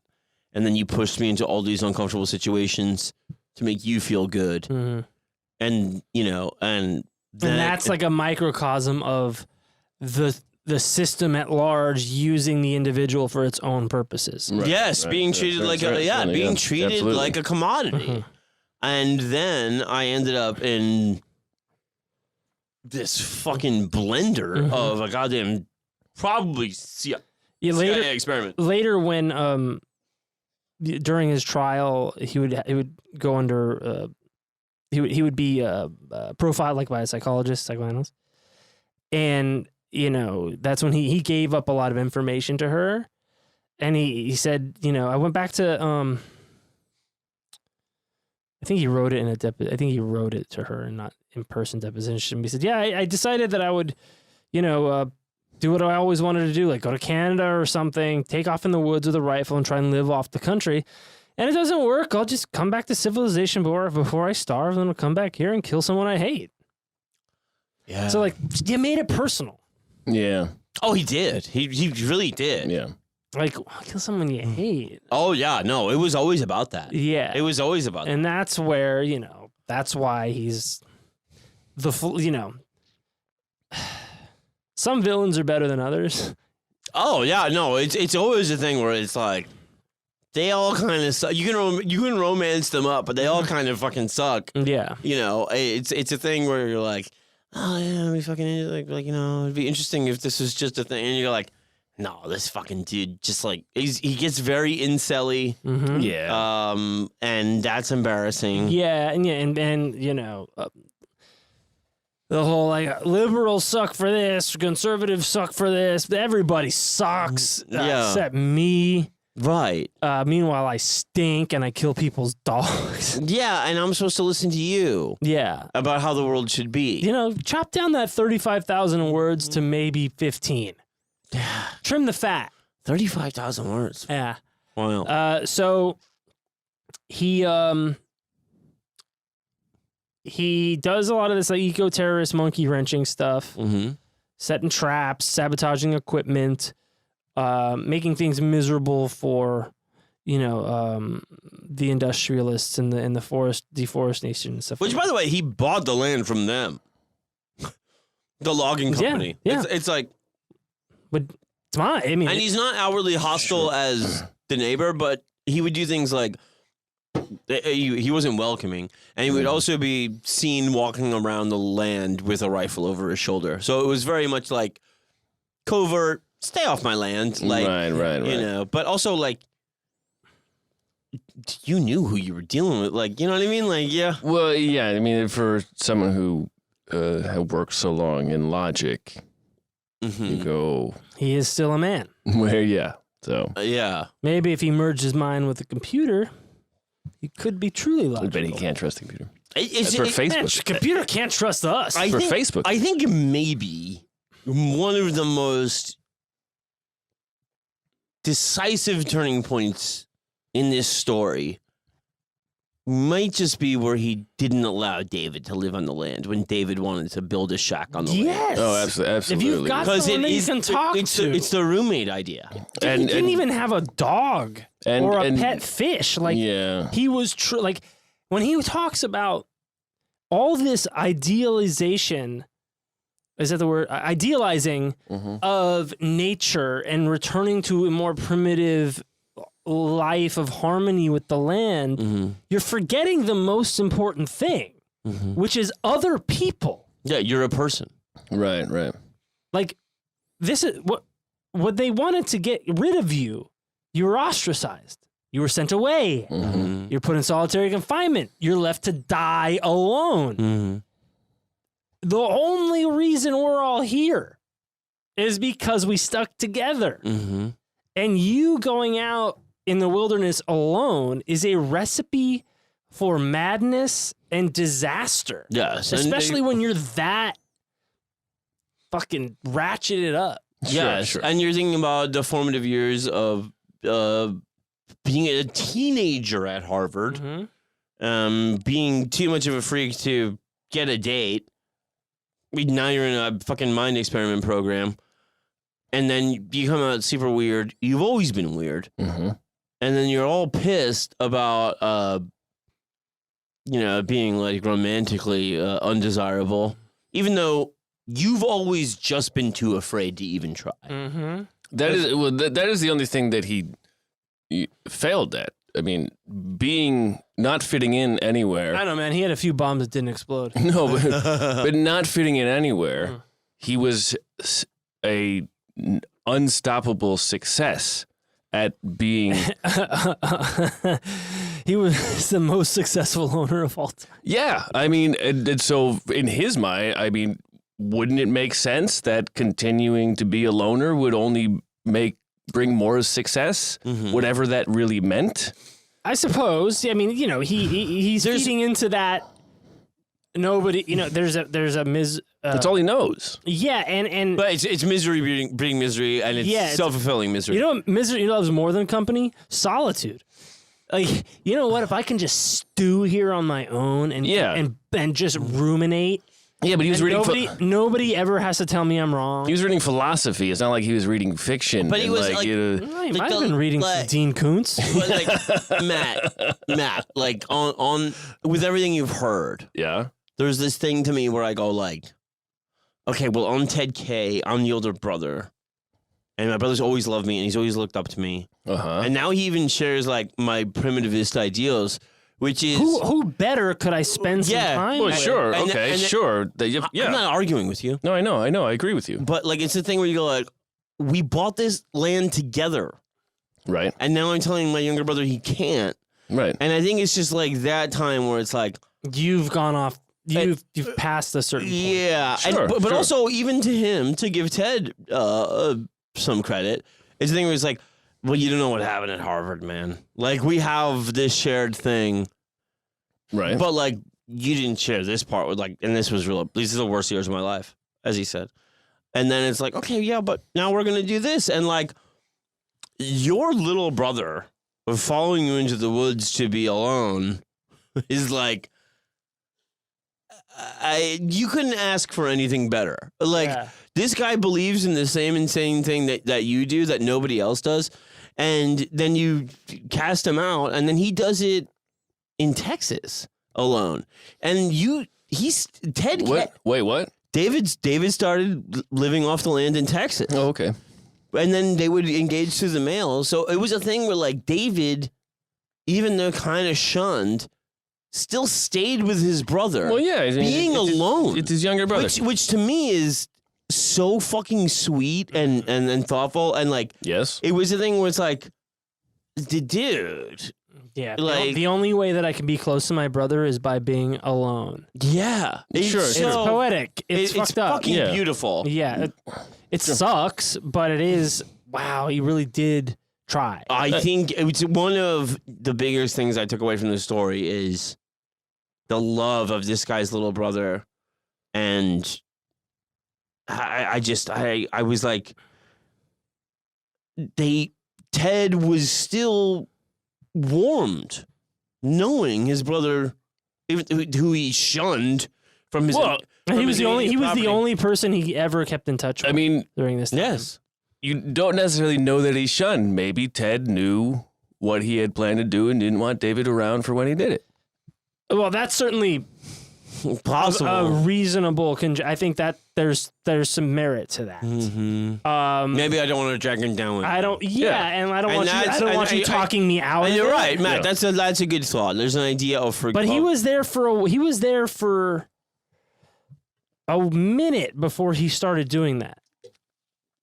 And then you pushed me into all these uncomfortable situations to make you feel good. Mm-hmm. And, you know, and that's like a microcosm of the system at large using the individual for its own purposes. Right, yes, being treated like a commodity. Mm-hmm. And then I ended up in this fucking blender of a goddamn probably CIA experiment. Later, when during his trial, he would go under he would be profiled like by a psychoanalyst, and you know, that's when he gave up a lot of information to her. And he said, you know, I went back to, I think he wrote it I think he wrote it to her and not in-person deposition. He said, yeah, I decided that I would, you know, do what I always wanted to do, like go to Canada or something, take off in the woods with a rifle and try and live off the country. And it doesn't work. I'll just come back to civilization before I starve, and then I'll come back here and kill someone I hate. Yeah. So, like, you made it personal. Yeah. Oh, he did. He really did. Yeah. Like, kill someone you hate. Oh, yeah. No, it was always about that. Yeah. It was always about that. And that's where, you know, that's why he's you know, some villains are better than others. Oh, yeah. No, it's always a thing where it's like, they all kind of suck. You can romance them up, but they all kind of fucking suck. Yeah. You know, it's a thing where you're like, oh, yeah, we fucking, like, you know, it'd be interesting if this was just a thing. And you're like, no, this fucking dude just like, he gets very incel-y. Mm-hmm. Yeah. And that's embarrassing. Yeah. And you know, the whole like liberals suck for this, conservatives suck for this, everybody sucks except me. Right. Meanwhile, I stink and I kill people's dogs. Yeah, and I'm supposed to listen to you. Yeah. About how the world should be. You know, chop down that 35,000 words to maybe 15. Trim the fat. 35,000 words. Yeah. Wow. So he does a lot of this like eco-terrorist monkey wrenching stuff. Mm-hmm. Setting traps, sabotaging equipment, making things miserable for, you know, the industrialists and the forest deforestation and stuff. Which, by the way, he bought the land from them. The logging company. Yeah. It's like, but it's mine. I mean, and he's not outwardly hostile as the neighbor, but he would do things like he wasn't welcoming, and he would also be seen walking around the land with a rifle over his shoulder. So it was very much like covert. Stay off my land, like right. You know, but also like you knew who you were dealing with. Like, you know what I mean? Like, yeah. Well, yeah. I mean, for someone who had worked so long in logic, you go, He is still a man. well, yeah. So Yeah. Maybe if he merged his mind with a computer, he could be truly I logical. bet he can't trust the computer. It's That's for Man, Facebook. computer can't trust us. For Facebook. I think maybe one of the most decisive turning points in this story might just be where he didn't allow David to live on the land when David wanted to build a shack on the land. Yes. Oh, absolutely. If you've got someone that you can talk to. It's the roommate idea. He didn't even have a dog or a pet fish. Like, yeah. he was like, when he talks about all this idealization, is that the word? Idealizing of nature and returning to a more primitive life of harmony with the land, you're forgetting the most important thing, which is other people. Yeah, you're a person. Right. Like, this is what they wanted to get rid of you. You were ostracized. You were sent away. You're put in solitary confinement. You're left to die alone. The only reason we're all here is because we stuck together. And you going out in the wilderness alone is a recipe for madness and disaster. Yes. Especially when you're that fucking ratcheted up. Yes. Sure. And you're thinking about the formative years of being a teenager at Harvard, being too much of a freak to get a date. Now you're in a fucking mind experiment program. And then you come out super weird. You've always been weird. And then you're all pissed about, being like romantically undesirable, even though you've always just been too afraid to even try. That is the only thing that he failed at. I mean, not fitting in anywhere. I don't know, man. He had a few bombs that didn't explode. No, but not fitting in anywhere. He was a unstoppable success at being. He was the most successful owner of all time. Yeah, I mean, and so in his mind, I mean, wouldn't it make sense that continuing to be a loner would only bring more success, whatever that really meant? I suppose. I mean, he's feeding into that. Nobody, there's a That's all he knows. Yeah, and But it's misery breeding misery, and it's self-fulfilling misery. you know what misery loves more than company? Solitude. Like, you know what? If I can just stew here on my own and just ruminate. Yeah, but he was reading. Nobody ever has to tell me I'm wrong. He was reading philosophy. It's not like he was reading fiction. But he was like I might have been reading Dean Koontz. But like Matt, like on with everything you've heard, yeah. There's this thing to me where I go like, okay, well, I'm Ted K. I'm the older brother, and my brother's always loved me, and he's always looked up to me. And now he even shares like my primitivist ideals, which is who better could I spend some time Well, with? sure. And- Okay, and- sure. I'm not arguing with you, No, I know. I agree with you. but like it's the thing where you go like, we bought this land together, Right. and now I'm telling my younger brother he can't. Right. And I think it's just like that time where it's like, You've gone off. You've passed a certain point. yeah, Sure, but sure. also even to him, to give Ted some credit, it's the thing where it's like, well, you don't know what happened at Harvard, man. Like we have this shared thing, Right. but like you didn't share this part with like, and this was real. These are the worst years of my life, as he said. And then it's like, okay, yeah, but now we're gonna do this, and like your little brother following you into the woods to be alone is like. You couldn't ask for anything better. Like this guy believes in the same insane thing that you do that nobody else does, and then you cast him out, and then he does it in Texas alone. And Ted. Wait, what? David started living off the land in Texas. Oh, okay. And then they would engage through the mail. So it was a thing where like David, even though kind of shunned, still stayed with his brother. Well, yeah, being alone. It's his younger brother. Which to me is so fucking sweet and thoughtful. And like, yes, it was a thing where it's like, dude, Yeah. Like- the only way that I can be close to my brother is by being alone. Yeah. Sure, It's sure. poetic. It's fucked up. fucking Yeah. beautiful. Yeah. It sucks, but it is. Wow, he really did try. I think it's one of the biggest things I took away from the story is the love of this guy's little brother. And I was like, Ted was still warmed knowing his brother, who he shunned from his. And from he was his property. the only person he ever kept in touch with. I mean, during this time. Yes. you don't necessarily know that he's shunned. Maybe Ted knew what he had planned to do and didn't want David around for when he did it. Well, that's certainly Possible. a reasonable. I think that there's some merit to that. Maybe I don't want to drag him down with I don't. Yeah, and I don't And want you. I that's- don't want and you I- talking me out. And of you're it. right, Matt. Yeah. That's a good thought. There's an idea of But he of- was there for a minute before he started doing that.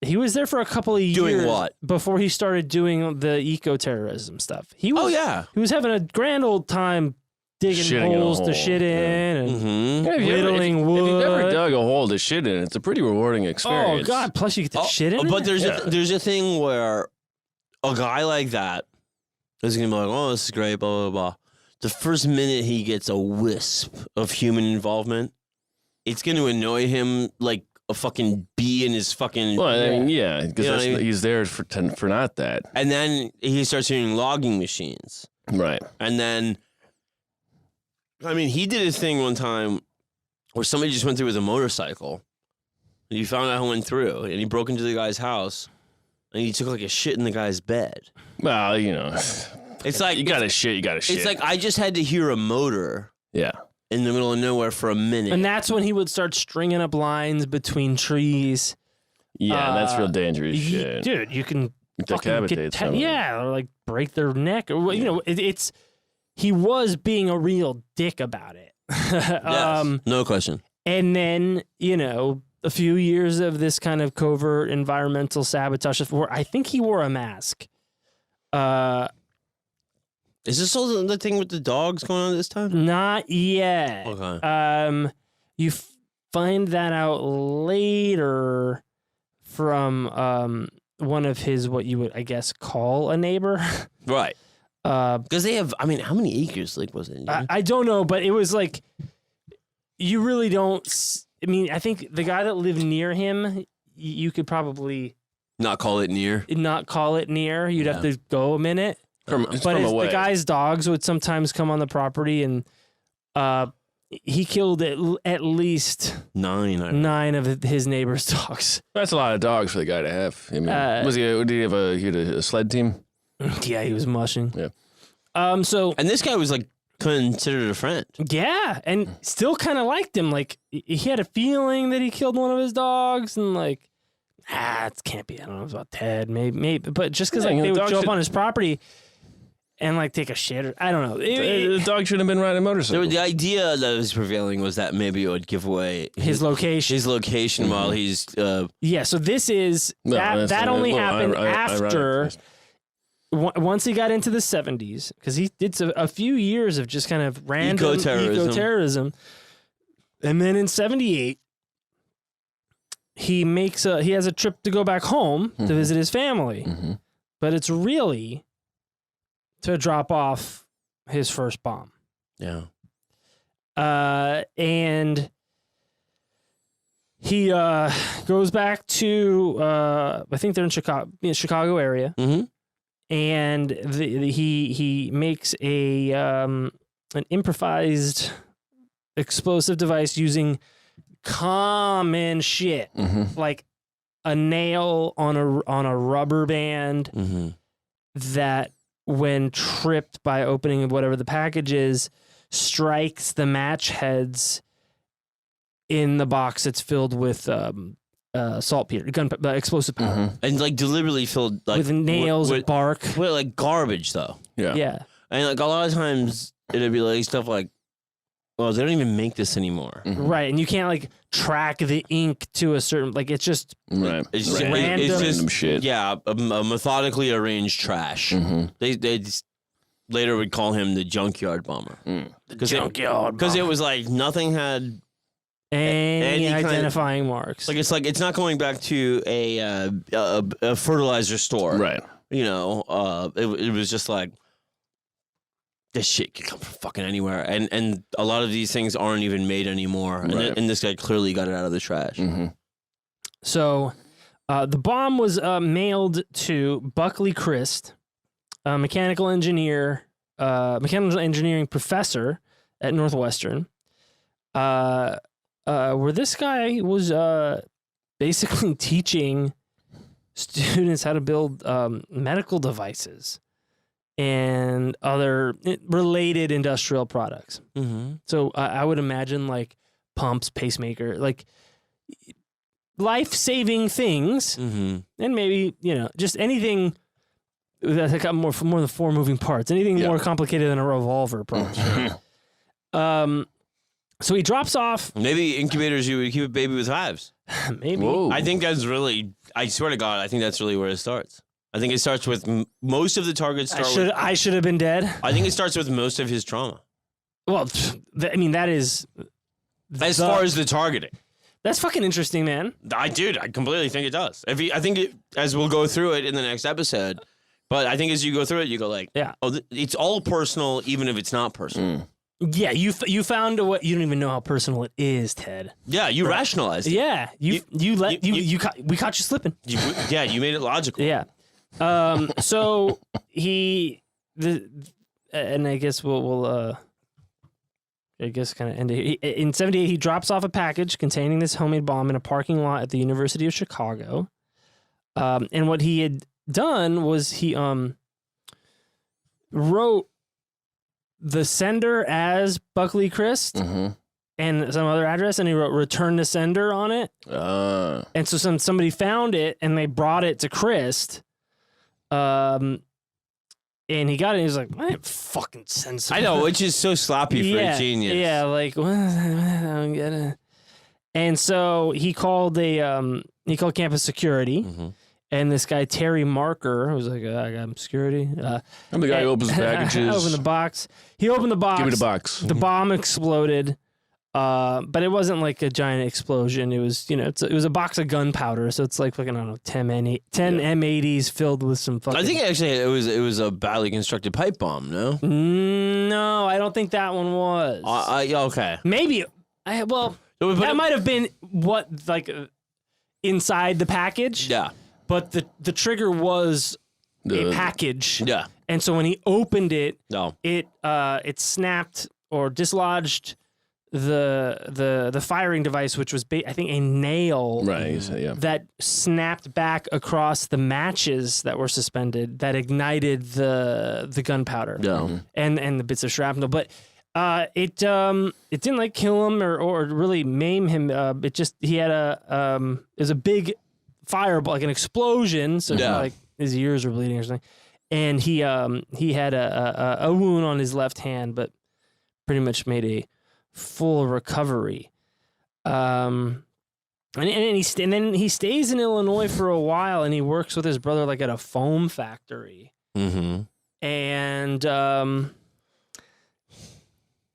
He was there for a couple of years. Doing what? Before he started doing the eco-terrorism stuff. He was. Oh yeah. He was having a grand old time digging Shitting in a holes to hole, shit in and Mm-hmm. Yeah, if whittling if you've ever wood. dug a hole to shit in, it's a pretty rewarding Oh experience. God! Plus you get to shit in But it. there's a thing where a guy like that is gonna be like, oh, this is great, blah blah blah. The first minute he gets a wisp of human involvement, it's gonna annoy him like a fucking bee in his fucking. Well, I mean, yeah, because You know what I mean? he's there for not that. And then he starts hearing logging machines, Right. and then, I mean, he did a thing one time where somebody just went through with a motorcycle, and he found out who went through, and he broke into the guy's house, and he took like a shit in the guy's bed. Well, you know, It's like you gotta shit. It's like I just had to hear a motor yeah. in the middle of nowhere for a minute. And that's when he would start stringing up lines between trees. Yeah, that's real dangerous shit. Dude, you can fucking Decapitate someone. yeah, or like break their neck. Or, you know, it's he was being a real dick about it. Yes, no question. And then, you know, a few years of this kind of covert environmental sabotage. I think he wore a mask. Is this also the thing with the dogs going on this time? Not yet. Okay. You find that out later from one of his, what you would, I guess, call a neighbor. Right. Because they have, I mean, how many acres like was it? I don't know, but it was like, you really don't, I mean, I think the guy that lived near him, you could probably Not call it near. not call it near. You'd have to go a minute. It's But from away. the guy's dogs would sometimes come on the property, and he killed at least 9 of his neighbor's dogs. That's a lot of dogs for the guy to have. I mean, did he have a sled team? Yeah, he was mushing. Yeah. So And this guy was like considered a friend. yeah, and still kind of liked him. Like he had a feeling that he killed one of his dogs, and like, it can't be. I don't know about Ted, maybe, but just because Yeah, like you know, they would dogs show up should- on his property and like take a shit, or I don't know. The dog should have been riding a motorcycle. The idea that was prevailing was that maybe it would give away his location. his location while he's. Yeah, so this is No, that's that only well, happened after ironic. once he got into the 70s, because he did a few years of just kind of random Eco-terrorism. and then in 78 he has a trip to go back home to visit his family, but it's really to drop off his first bomb. Yeah. And he goes back to I think they're in Chicago area, Mm-hmm. and he makes an improvised explosive device using common shit like a nail on a rubber band Mm-hmm. that, when tripped by opening whatever the package is, strikes the match heads in the box that's filled with saltpeter, explosive powder, And like deliberately filled like with nails, with bark. like garbage though. Yeah. And like a lot of times it'd be like stuff like, well, they don't even make this anymore. Right. And you can't like track the ink to a certain, like, it's just Right. It's just, Random- it's just Random shit. Yeah, a methodically arranged trash. They just, later would call him the junkyard bomber. Because it was like nothing had any kind of- identifying marks. like it's not going back to a fertilizer store, Right. You know, it was just like this shit could come from fucking anywhere, and a lot of these things aren't even made anymore, and this guy clearly got it out of the trash. Mm-hmm. So, the bomb was mailed to Buckley Christ, a mechanical engineering professor at Northwestern, where this guy was basically teaching students how to build medical devices and other related industrial products. Mm-hmm. So I would imagine like pumps, pacemaker, like life-saving things, Mm-hmm. and maybe just anything that's got more than 4 moving parts. Anything more complicated than a revolver, probably. So he drops off. Maybe incubators you would keep a baby with hives. Maybe. Whoa. I think that's really. I swear to God, I think that's really where it starts. I think it starts with most of the targets. I should have been dead. I think it starts with most of his trauma. Well, I mean that is As far as the targeting. That's fucking interesting, man. I completely think it does. I think it, as we'll go through it in the next episode, but I think as you go through it, you go like, it's all personal, even if it's not personal. Yeah, you found what you don't even know how personal it is, Ted. Yeah, you rationalized it. Yeah, we caught you slipping. You made it logical. Yeah. So and I guess we'll kind of end it. In 78, he drops off a package containing this homemade bomb in a parking lot at the University of Chicago. And what he had done was he wrote the sender as Buckley Christ and some other address, and he wrote "return to sender" on it. And so somebody found it, and they brought it to Christ. And he got it, and he was like, I didn't fucking send something. I know, which is so sloppy for a genius. Yeah, like, what? I don't get it. And so he called campus security, and this guy, Terry Marker, was like, I got security. I'm the guy who opens the packages. Opened the box. He opened the box. Give me the box. The bomb exploded. But it wasn't like a giant explosion. It was, it was a box of gunpowder. So it's like fucking, I don't know, 10 M80s filled with some fucking. I think actually it was a badly constructed pipe bomb. No. No, I don't think that one was. Okay. Maybe. That might have been what inside the package. Yeah. But the trigger was a package. Yeah. And so when he opened it, No. it snapped or dislodged the firing device, which was I think a nail, Right. Yeah. that snapped back across the matches that were suspended that ignited the gunpowder, and the bits of shrapnel. But it didn't like kill him or really maim him. He had it was a big fireball, like an explosion. So like his ears were bleeding or something, and he had a wound on his left hand, but pretty much made a full recovery. And then he stays in Illinois for a while, and he works with his brother like at a foam factory. And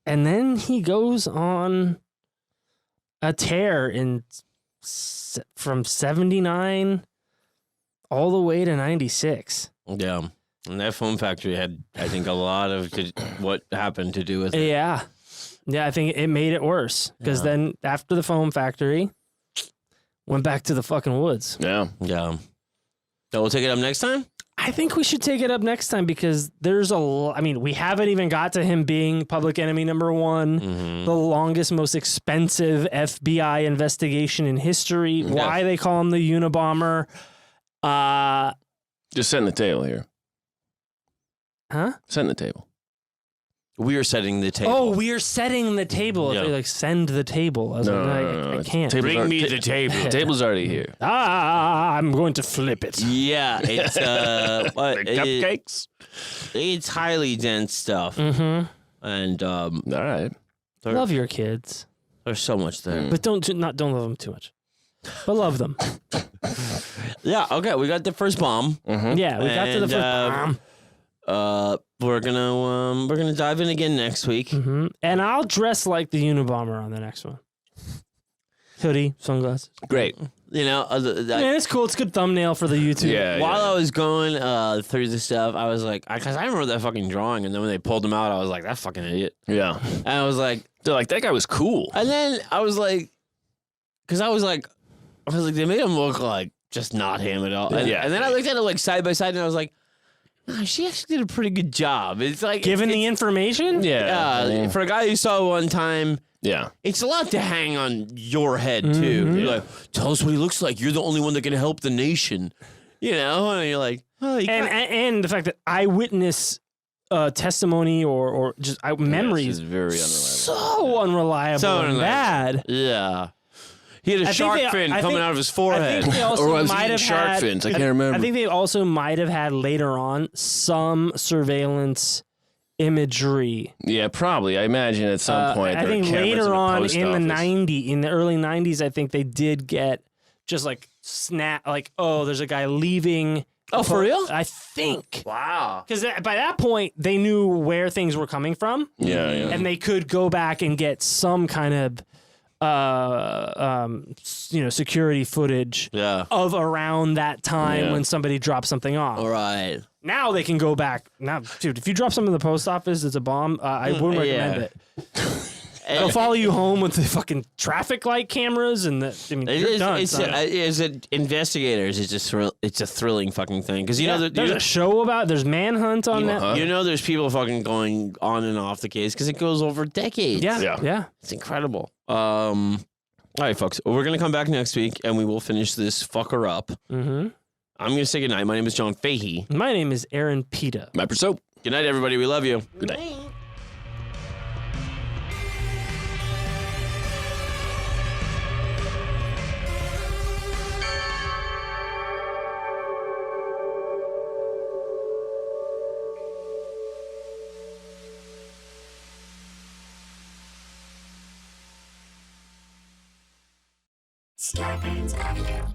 then he goes on a tear from 79 all the way to 96. Yeah. And that foam factory had, I think, a lot of what happened to do with it. Yeah. Yeah, I think it made it worse because then after the foam factory, went back to the fucking woods. Yeah. Yeah. So we'll take it up next time? I think we should take it up next time because there's we haven't even got to him being public enemy number 1, the longest, most expensive FBI investigation in history, why they call him the Unabomber. Just setting the table here. Huh? Setting the table. We are setting the table. Oh, we are setting the table. Yeah. They're like, send the table. I was No. I can't. Bring me the table. The table's already here. I'm going to flip it. Yeah, it's Cupcakes. It's highly dense stuff, Mm-hmm. and All right. Love your kids, there's so much there. but don't love them too much. But love them. Yeah, okay, we got the first bomb. Yeah, we got to the first bomb. we're gonna dive in again next week. Mm-hmm. And I'll dress like the Unabomber on the next one. Hoodie, sunglasses. Great. You know, Man, it's cool. It's a good thumbnail for the YouTube. Yeah. while I was going through the stuff, I was like, because I remember that fucking drawing, and then when they pulled them out, I was like, that fucking idiot. Yeah. And I was like, They're like, that guy was cool. and then I was like, they made him look like just not him at all. And, Yeah. and then I looked at it like side by side, and I was like, nah, she actually did a pretty good job. It's like Given the information? Yeah. for a guy who saw it one time. Yeah. It's a lot to hang on your head too. You're like, tell us what he looks like. You're the only one that can help the nation. You know, and you're like, oh, And the fact that eyewitness testimony or just memories This is very unreliable. so unreliable So and unreliable. bad. yeah. He had a I think shark they- fin I coming think- out of his I forehead. think they also Or I was might eating have shark had, fins. I can't remember. I think they also might have had later on some surveillance imagery. Yeah, probably. I imagine at some point. I there were think cameras later the on post in office. in the early 90s, I think they did get just like snap, like, oh, there's a guy leaving. Oh, for real? I think. Wow. Because by that point, they knew where things were coming from. Yeah. And they could go back and get some kind of security footage Yeah. of around that time Yeah. when somebody dropped something off. All right. Now they can go back. Now, dude, if you drop something in the post office, it's a bomb. I wouldn't recommend it. They'll follow you home with the fucking traffic light cameras, and you're done. It's investigators. It's a thrilling fucking thing because There's a show about. There's Manhunt on that. there's people fucking going on and off the case because it goes over decades. Yeah. It's incredible. All right, folks. We're gonna come back next week and we will finish this fucker up. Mm-hmm. I'm gonna say goodnight. My name is John Fahey. My name is Aaron Pita. Mapper Soap. Good night, everybody. We love you. Good night. Starburns Audio.